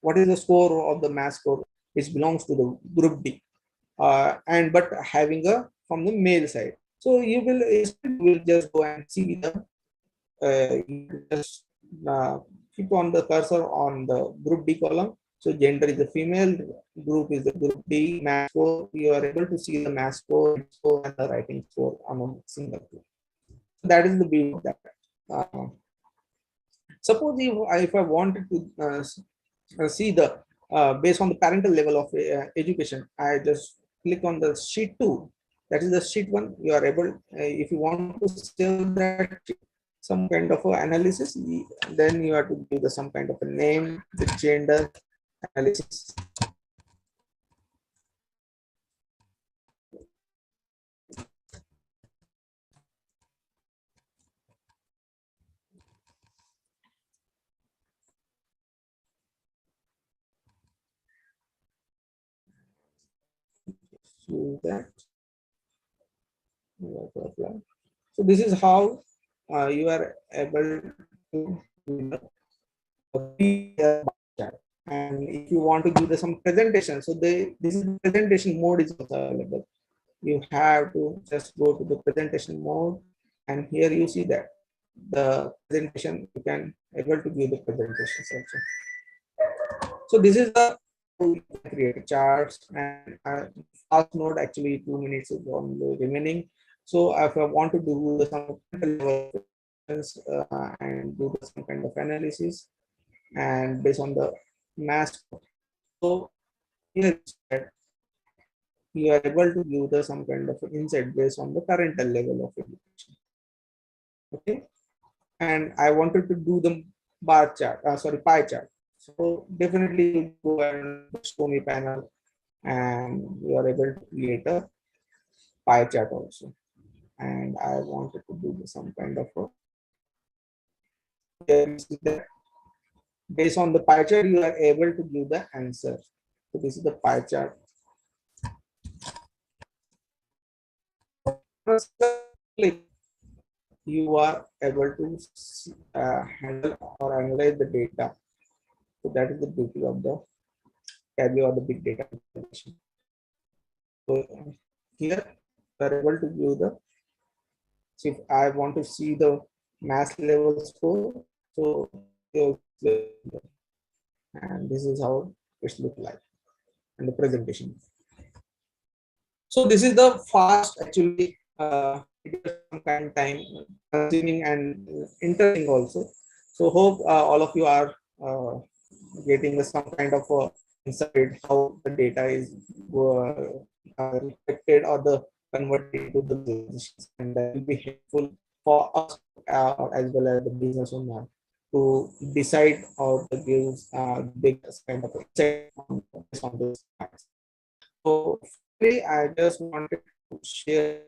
what is the score of the mass score which belongs to the group D, and but having a from the male side. So you will just go and see the you just keep on the cursor on the group D column. So gender is the female, group is the group D, mass score. You are able to see the mass score and the writing score on a single group. That is the beauty of that. Suppose if I wanted to see the based on the parental level of education, I just click on the sheet 2. That is the sheet 1. You are able, if you want to save that some kind of analysis, then you have to give the some kind of a name, the gender analysis. So that. So this is how you are able to do the chat. And if you want to do some presentation, so this is the presentation mode is also available. You have to just go to the presentation mode, and here you see that the presentation you can able to view the presentations also. So this is the create charts, and fast mode actually 2 minutes is only remaining. So if I want to do some and do some kind of analysis and based on the mass, so here you are able to give the some kind of insight based on the parental level of education. Okay, and I wanted to do the bar chart, pie chart. So definitely go and show me panel, and you are able to create a pie chart also. And I wanted to do some kind of based on the pie chart, you are able to give the answer. So this is the pie chart. Click, you are able to handle or analyze the data. So that is the beauty of the Tableau or the big data information. So here you are able to view the. So if I want to see the mass level score, so and this is how it looks like in the presentation. So this is the fast actually some kind of time consuming and interesting also. So hope all of you are getting some kind of insight how the data is reflected or the converted to the business, and that will be helpful for us as well as the business owner to decide or to give big kind of insight on this. So I just wanted to share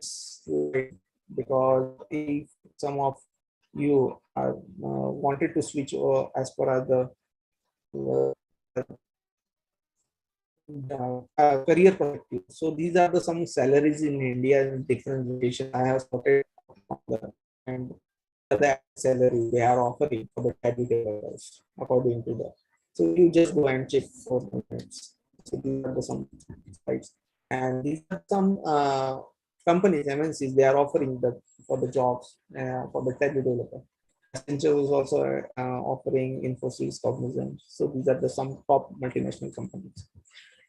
because if some of you are wanted to switch as per the career perspective. So these are the some salaries in India in different locations. I have started and the salary they are offering for the developers according to that. So you just go and check for the minutes. So these are the some sites, and these are some companies, MNCs, they are offering the for the jobs for the tech developer. Accenture is also offering Infosys, Cognizant. So these are the some top multinational companies.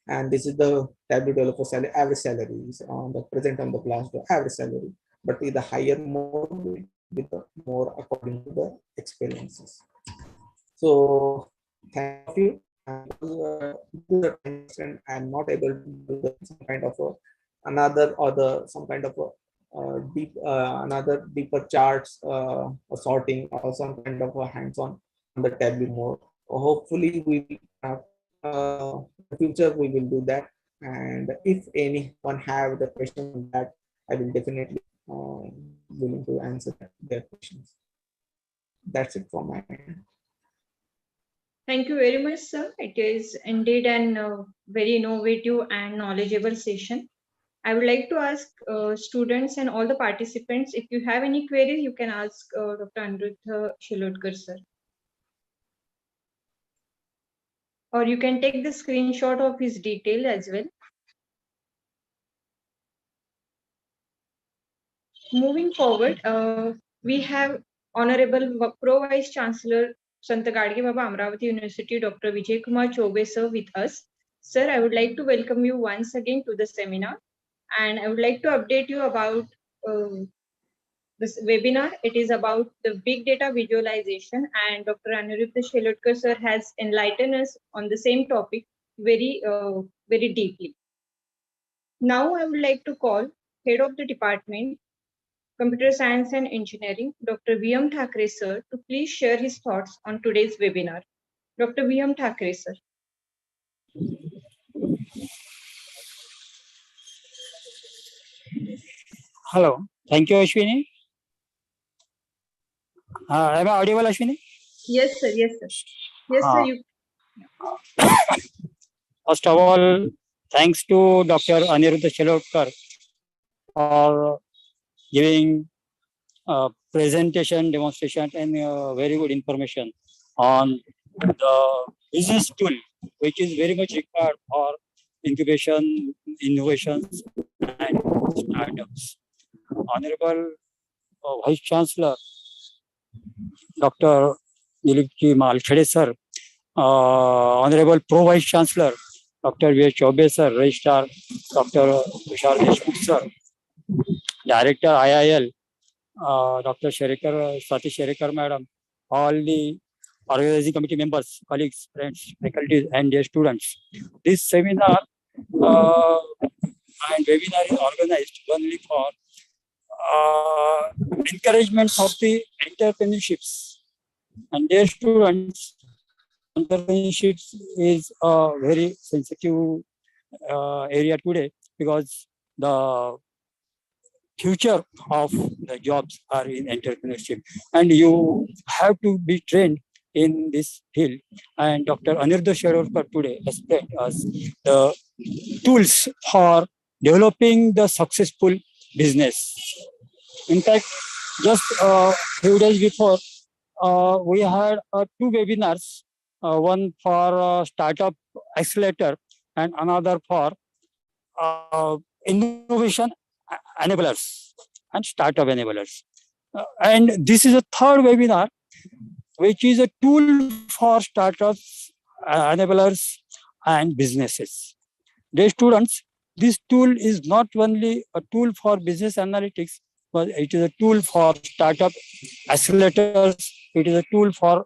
And this is the tab developer salary, average salaries on the present on the class, the average salary. But with the higher mode, with more according to the experiences. So thank you. And to the extent I'm not able to do some kind of another or some kind of another deeper charts or sorting or some kind of a hands-on on the Tableau more. Hopefully we in the future we will do that. And if anyone have the question on that, I will definitely willing to answer their questions. That's it from my end. Thank you very much, sir. It is indeed an very innovative and knowledgeable session. I would like to ask students and all the participants, if you have any queries, you can ask Dr. Aniruddha Shilotkar, sir. Or you can take the screenshot of his detail as well. Moving forward, we have Honorable Pro Vice Chancellor Sant Gadge Baba Amravati University, Dr. Vijay Kumar Chobe, sir, with us. Sir, I would like to welcome you once again to the seminar, and I would like to update you about this webinar. It is about the big data visualization, and Dr. Aniruddha Shilotkar, sir, has enlightened us on the same topic very deeply. Now, I would like to call Head of the Department, Computer Science and Engineering, Dr. V.M. Thakre, sir, to please share his thoughts on today's webinar. Dr. V.M. Thakre, sir. Hello. Thank you, Ashwini. Am I audible, Ashwini? Yes, sir. Yes, sir. Yes, sir. You... First of all, thanks to Dr. Aniruddha Shilotkar for giving presentation, demonstration, and very good information on the business tool, which is very much required for incubation, innovations, and startups. Honorable Vice Chancellor, Dr. Dilipji Malkhede, sir, Honorable Pro Vice Chancellor, Dr. V. Chobe, sir, Registrar, Dr. Vishal Deshmukh, sir, Director IIL, Dr. Swati Sherekar, madam, all the organizing committee members, colleagues, friends, faculty, and their students. This seminar and webinar is organized only for encouragement of the entrepreneurships and their students. Entrepreneurship is a very sensitive area today because the future of the jobs are in entrepreneurship, and you have to be trained in this field. And Dr. Aniruddha Shilotkar today explained us the tools for developing the successful business. In fact, just a few days before, we had two webinars, one for startup accelerator and another for innovation enablers and startup enablers. And this is a third webinar, which is a tool for startups, enablers, and businesses. Dear students, this tool is not only a tool for business analytics, but it is a tool for startup accelerators, it is a tool for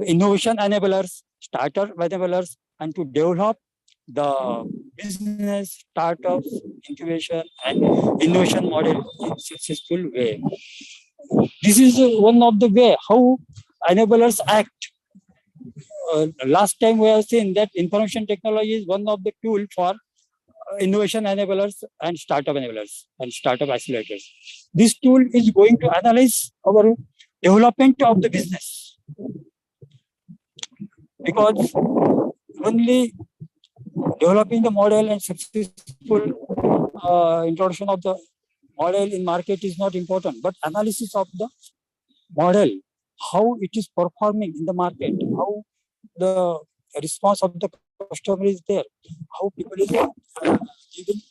innovation enablers, startup enablers, and to develop the business, startups, incubation, and innovation model in successful way. This is one of the way how enablers act. Last time we have seen that information technology is one of the tool for innovation enablers and startup accelerators. This tool is going to analyze our development of the business, because only developing the model and successful introduction of the model in market is not important, but analysis of the model, how it is performing in the market, how the response of the customer is there, how people is giving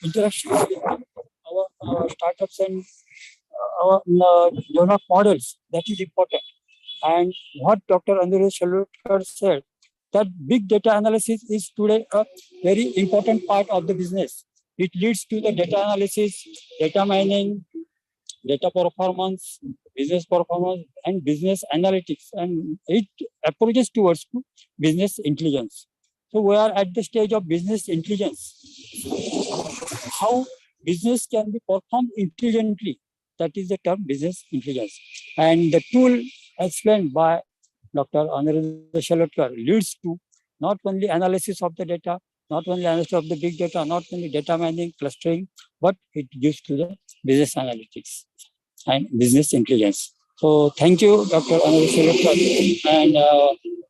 interaction with our startups and our developed models. That is important. And what Dr. Aniruddha Shilotkar said, that big data analysis is today a very important part of the business. It leads to the data analysis, data mining, data performance, business performance, and business analytics, and it approaches towards to business intelligence. So we are at the stage of business intelligence. How business can be performed intelligently, that is the term business intelligence. And the tool explained by Dr. Aniruddha Shelotkar leads to not only analysis of the data, not only analysis of the big data, not only data mining, clustering, but it gives to the business analytics and business intelligence. So thank you, Dr. Aniruddha Shelotkar. And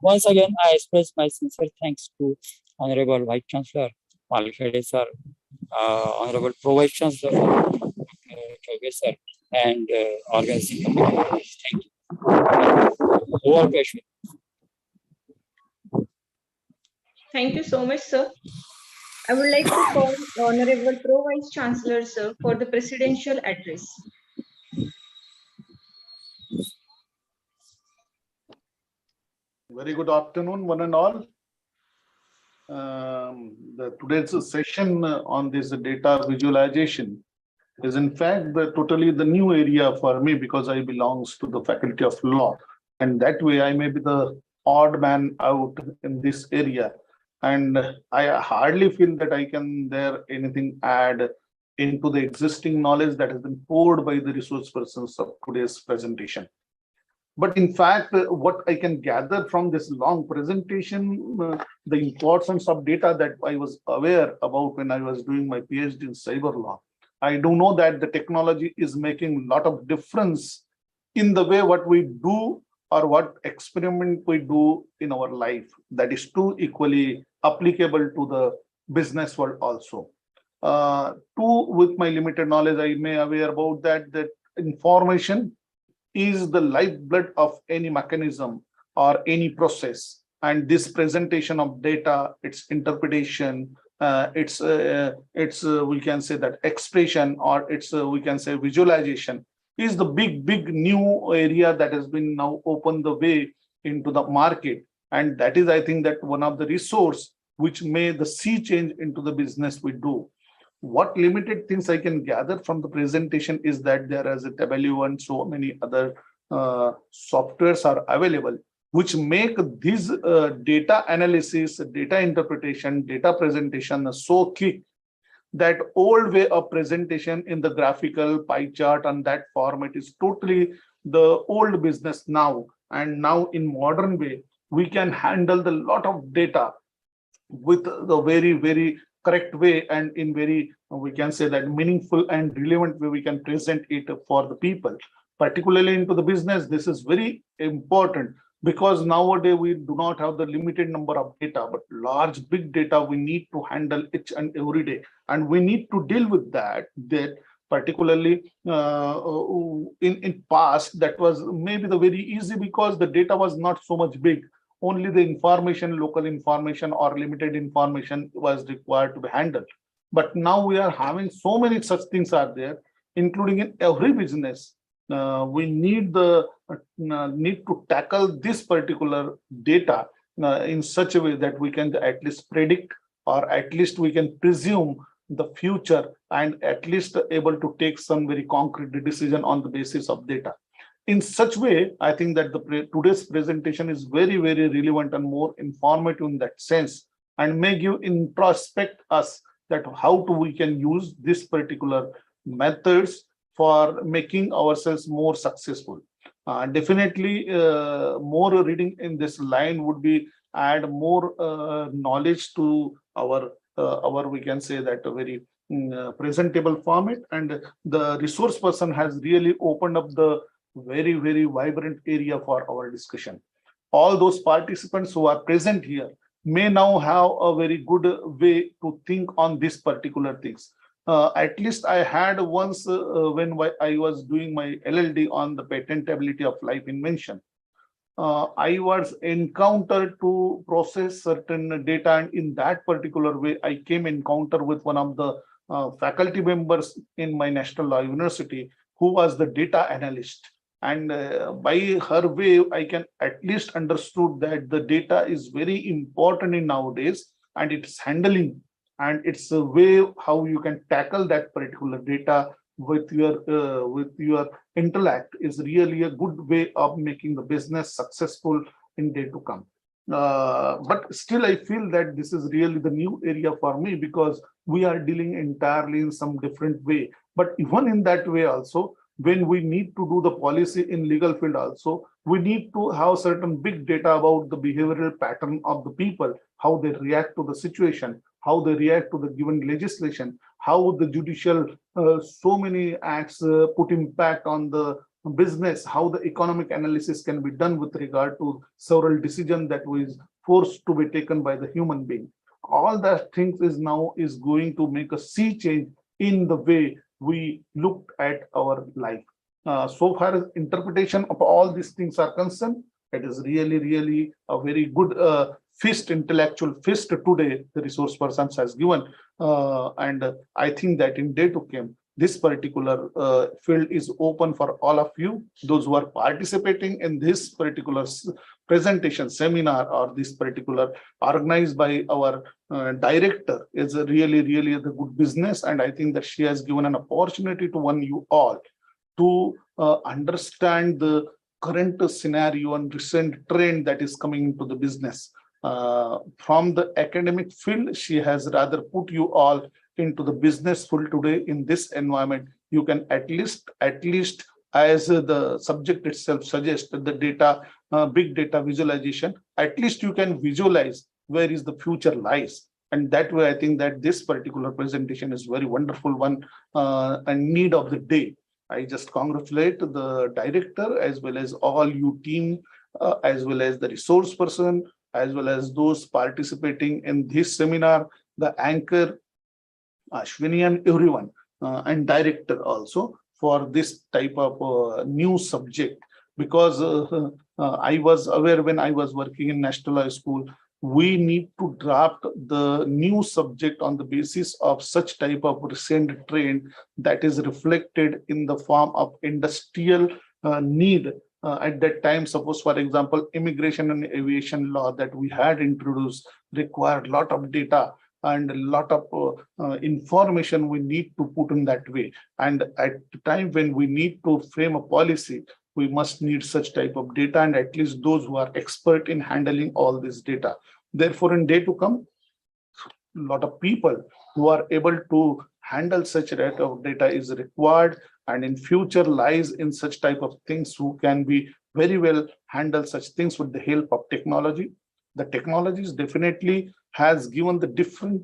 once again, I express my sincere thanks to Honorable Vice Chancellor Malkhede sir, Honorable Pro Vice Chancellor Choge sir, and organizing committee. Thank you. Over to Ashwin. Thank you so much, sir. I would like to call Honorable Pro Vice Chancellor, sir, for the presidential address. Very good afternoon, one and all. Today's session on this data visualization is in fact totally the new area for me, because I belongs to the Faculty of Law, and that way I may be the odd man out in this area, and I hardly feel that I can there anything add into the existing knowledge that has been poured by the resource persons of today's presentation. But in fact, what I can gather from this long presentation, the importance of data that I was aware about when I was doing my PhD in cyber law. I do know that the technology is making a lot of difference in the way what we do or what experiment we do in our life. That is too equally applicable to the business world also. With my limited knowledge, I may aware about that information is the lifeblood of any mechanism or any process, and this presentation of data, its interpretation, its we can say that expression, or its we can say visualization, is the big new area that has been now opened the way into the market, and that is, I think, that one of the resource which made the sea change into the business we do. What limited things I can gather from the presentation is that there is a W and so many other softwares are available, which make these data analysis, data interpretation, data presentation so quick that old way of presentation in the graphical pie chart and that format is totally the old business now. And now in modern way, we can handle the lot of data with the very correct way, and in very, we can say that meaningful and relevant way we can present it for the people. Particularly into the business, this is very important, because nowadays we do not have the limited number of data, but large big data we need to handle each and every day, and we need to deal with that particularly in past that was maybe the very easy, because the data was not so much big. Only the information, local information or limited information was required to be handled. But now we are having so many such things are there, including in every business. We need to tackle this particular data in such a way that we can at least predict, or at least we can presume the future, and at least able to take some very concrete decision on the basis of data. In such way, I think that today's presentation is very relevant and more informative in that sense, and may give introspect us that how we can use this particular methods for making ourselves more successful. Definitely, more reading in this line would be add more knowledge to our we can say that a very presentable format, and the resource person has really opened up the very vibrant area for our discussion. All those participants who are present here may now have a very good way to think on these particular things. At least I had once when I was doing my LLD on the patentability of life invention. I was encountered to process certain data, and in that particular way, I came encounter with one of the faculty members in my National Law University, who was the data analyst. And by her way, I can at least understood that the data is very important in nowadays, and it's handling, and it's a way how you can tackle that particular data with your intellect is really a good way of making the business successful in day to come. But still, I feel that this is really the new area for me because we are dealing entirely in some different way. But even in that way also, when we need to do the policy in legal field also, we need to have certain big data about the behavioral pattern of the people, how they react to the situation, how they react to the given legislation, how the judicial so many acts put impact on the business, how the economic analysis can be done with regard to several decisions that was forced to be taken by the human being. All that things is now is going to make a sea change in the way we look at our life. So far as interpretation of all these things are concerned, it is really a very good intellectual feast today the resource persons has given. And I think that in day to come, this particular field is open for all of you, those who are participating in this particular presentation seminar or this particular organized by our director is a really the good business. And I think that she has given an opportunity to one you all to understand the current scenario and recent trend that is coming into the business. From the academic field, she has rather put you all into the business field today in this environment. You can at least as the subject itself suggests, the data, big data visualization, at least you can visualize where is the future lies. And that way, I think that this particular presentation is very wonderful one and need of the day. I just congratulate the director as well as all you team, as well as the resource person, as well as those participating in this seminar, the anchor, Ashwini and everyone, and director also for this type of new subject. Because I was aware when I was working in National High School, we need to draft the new subject on the basis of such type of recent trend that is reflected in the form of industrial need. At that time, suppose for example, immigration and aviation law that we had introduced required a lot of data and a lot of information we need to put in that way. And at the time when we need to frame a policy, we must need such type of data, and at least those who are expert in handling all this data. Therefore, in day to come, a lot of people who are able to handle such rate of data is required, and in future lies in such type of things who can be very well handle such things with the help of technology. The technologies definitely has given the different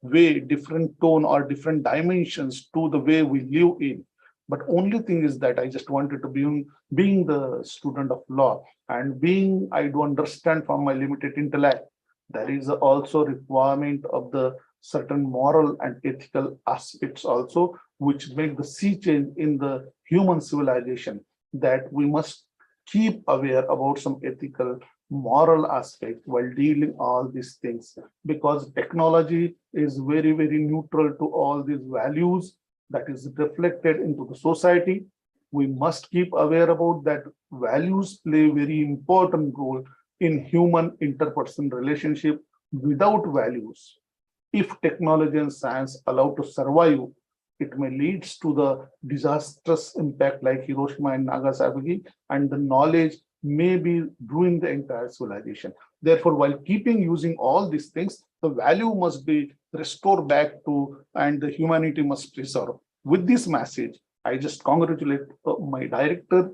way, different tone or different dimensions to the way we live in. But only thing is that I just wanted to being the student of law and being, I do understand from my limited intellect, there is also requirement of the certain moral and ethical aspects also, which make the sea change in the human civilization, that we must keep aware about some ethical moral aspect while dealing all these things, because technology is very neutral to all these values that is reflected into the society. We must keep aware about that values play a very important role in human interpersonal relationship. Without values, if technology and science allow to survive, it may lead to the disastrous impact like Hiroshima and Nagasaki, and the knowledge may be ruin the entire civilization. Therefore, while keeping using all these things, the value must be restored back to, and the humanity must preserve. With this message, I just congratulate my director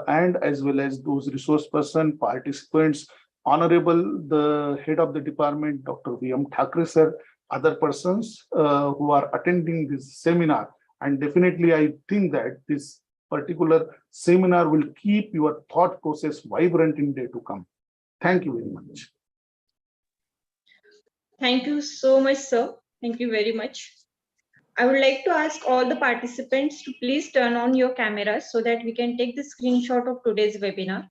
and as well as those resource person, participants, honorable the head of the department, Dr. V.M. Thakre sir, other persons who are attending this seminar. And definitely, I think that this particular seminar will keep your thought process vibrant in day to come. Thank you very much. Thank you so much, sir. Thank you very much. I would like to ask all the participants to please turn on your cameras so that we can take the screenshot of today's webinar.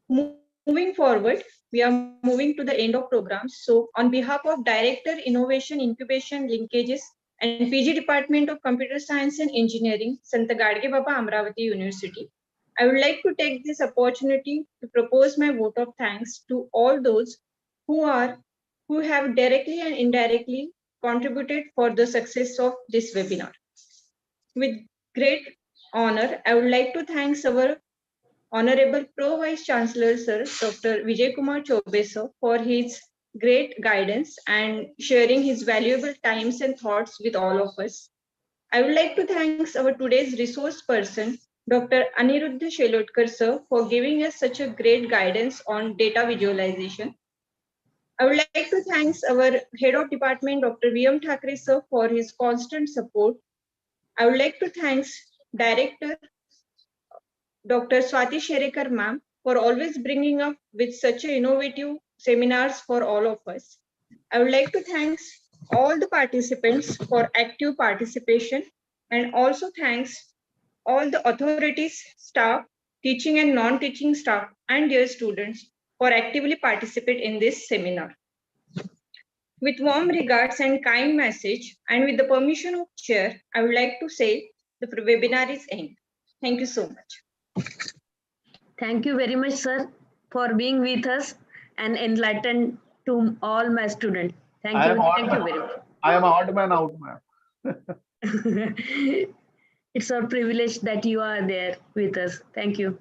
Moving forward, we are moving to the end of program. So on behalf of Director, Innovation, Incubation, Linkages, and PG Department of Computer Science and Engineering, Sant Gadge Baba Amravati University, I would like to take this opportunity to propose my vote of thanks to all those who have directly and indirectly contributed for the success of this webinar. With great honor, I would like to thank our Honorable Pro Vice Chancellor Sir Dr. Vijay Kumar Chobe sir for his great guidance and sharing his valuable times and thoughts with all of us. I would like to thank our today's resource person, Dr. Aniruddha Shelotkar sir, for giving us such a great guidance on data visualization. I would like to thank our Head of Department, Dr. V.M. Thakre sir, for his constant support. I would like to thank Director Dr. Swati Sherekar ma'am for always bringing up with such a innovative seminars for all of us. I would like to thank all the participants for active participation and also thanks all the authorities, staff, teaching and non-teaching staff and dear students for actively participate in this seminar. With warm regards and kind message and with the permission of chair, I would like to say the webinar is end. Thank you so much. Thank you very much, sir, for being with us and enlightened to all my students. Thank I am you. odd Thank you man. very much. I am odd man out, ma'am. It's our privilege that you are there with us. Thank you.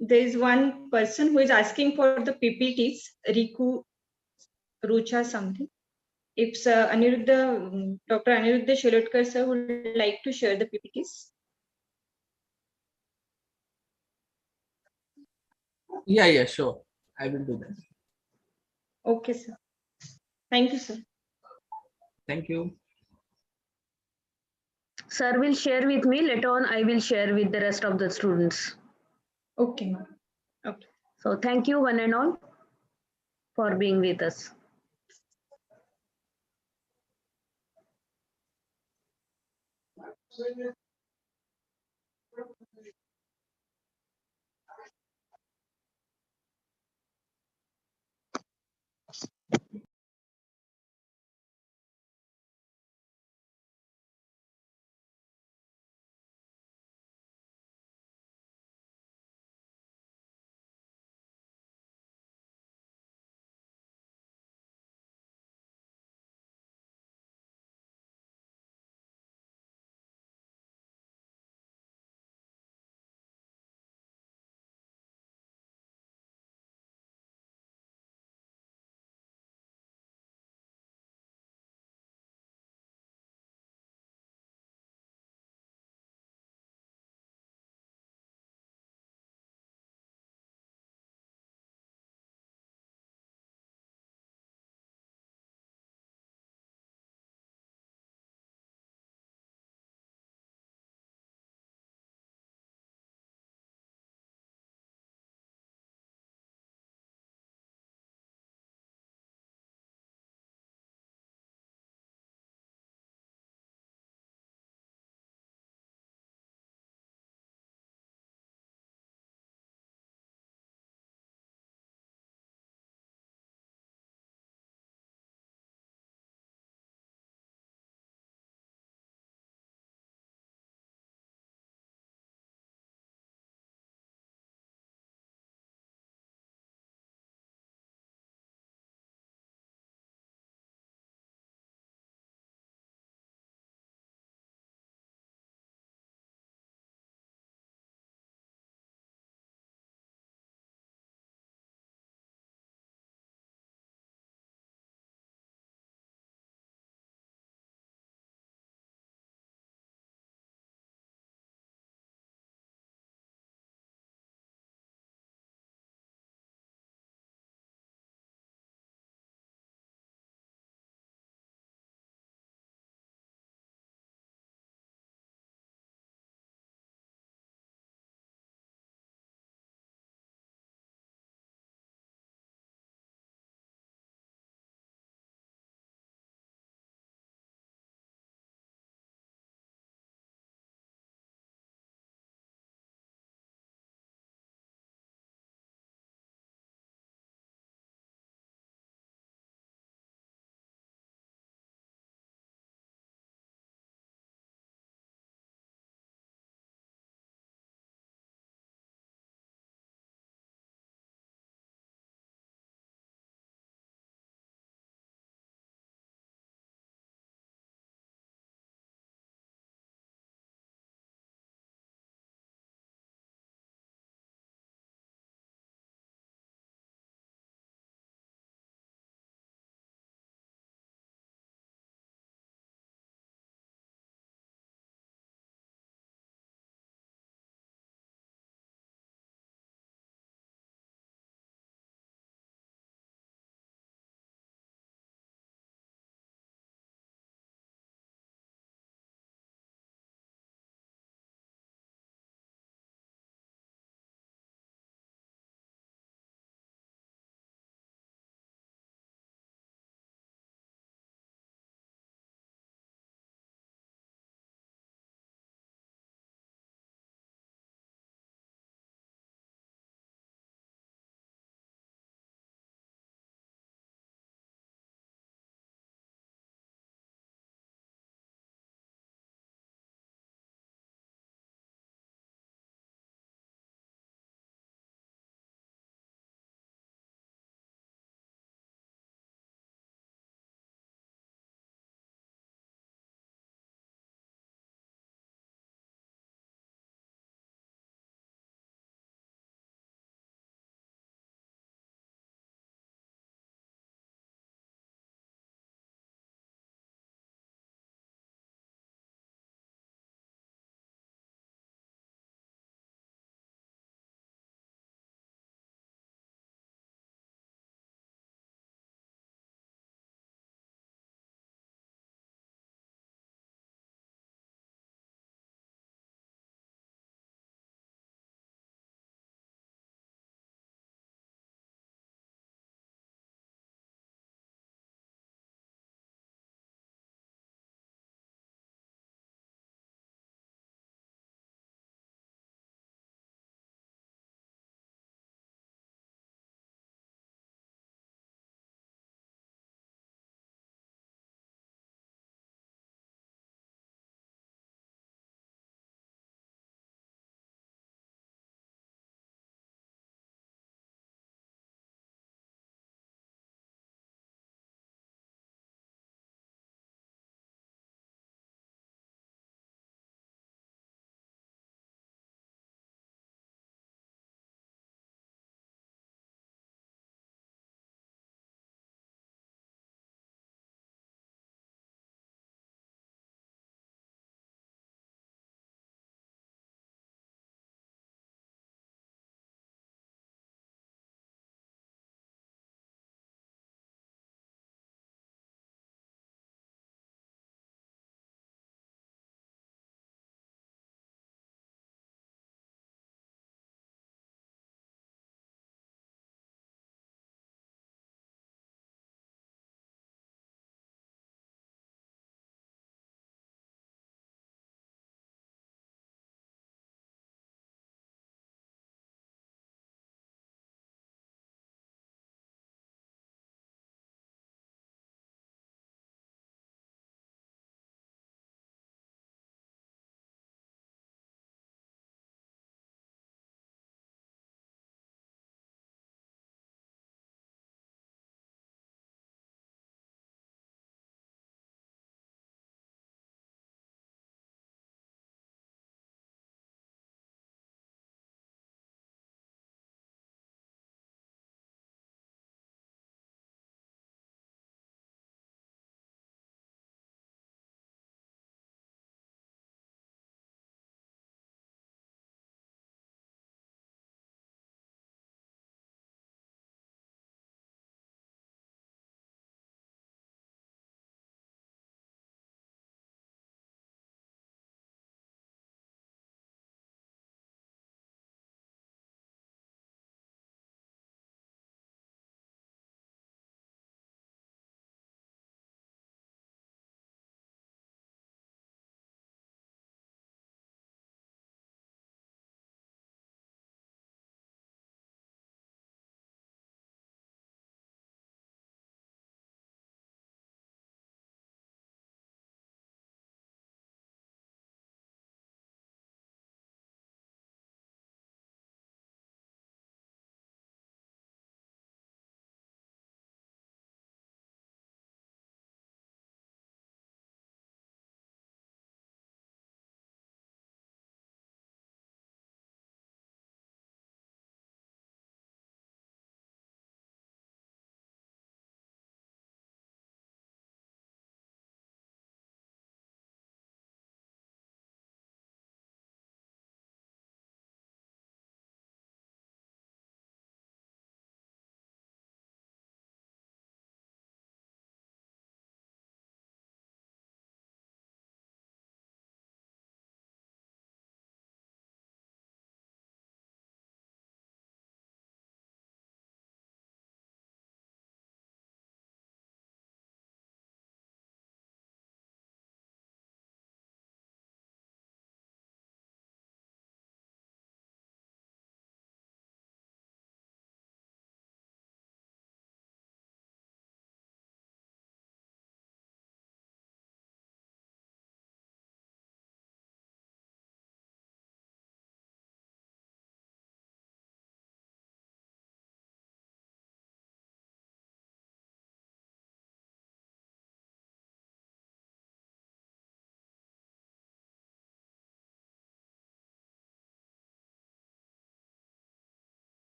There is one person who is asking for the PPTs, Riku Rucha something. If Dr. Aniruddha Shelotkar sir would like to share the PPTs. Yeah, sure. I will do that. Okay, sir. Thank you, sir. Thank you. Sir will share with me. Later on, I will share with the rest of the students. Okay, ma'am. Okay. So thank you one and all for being with us.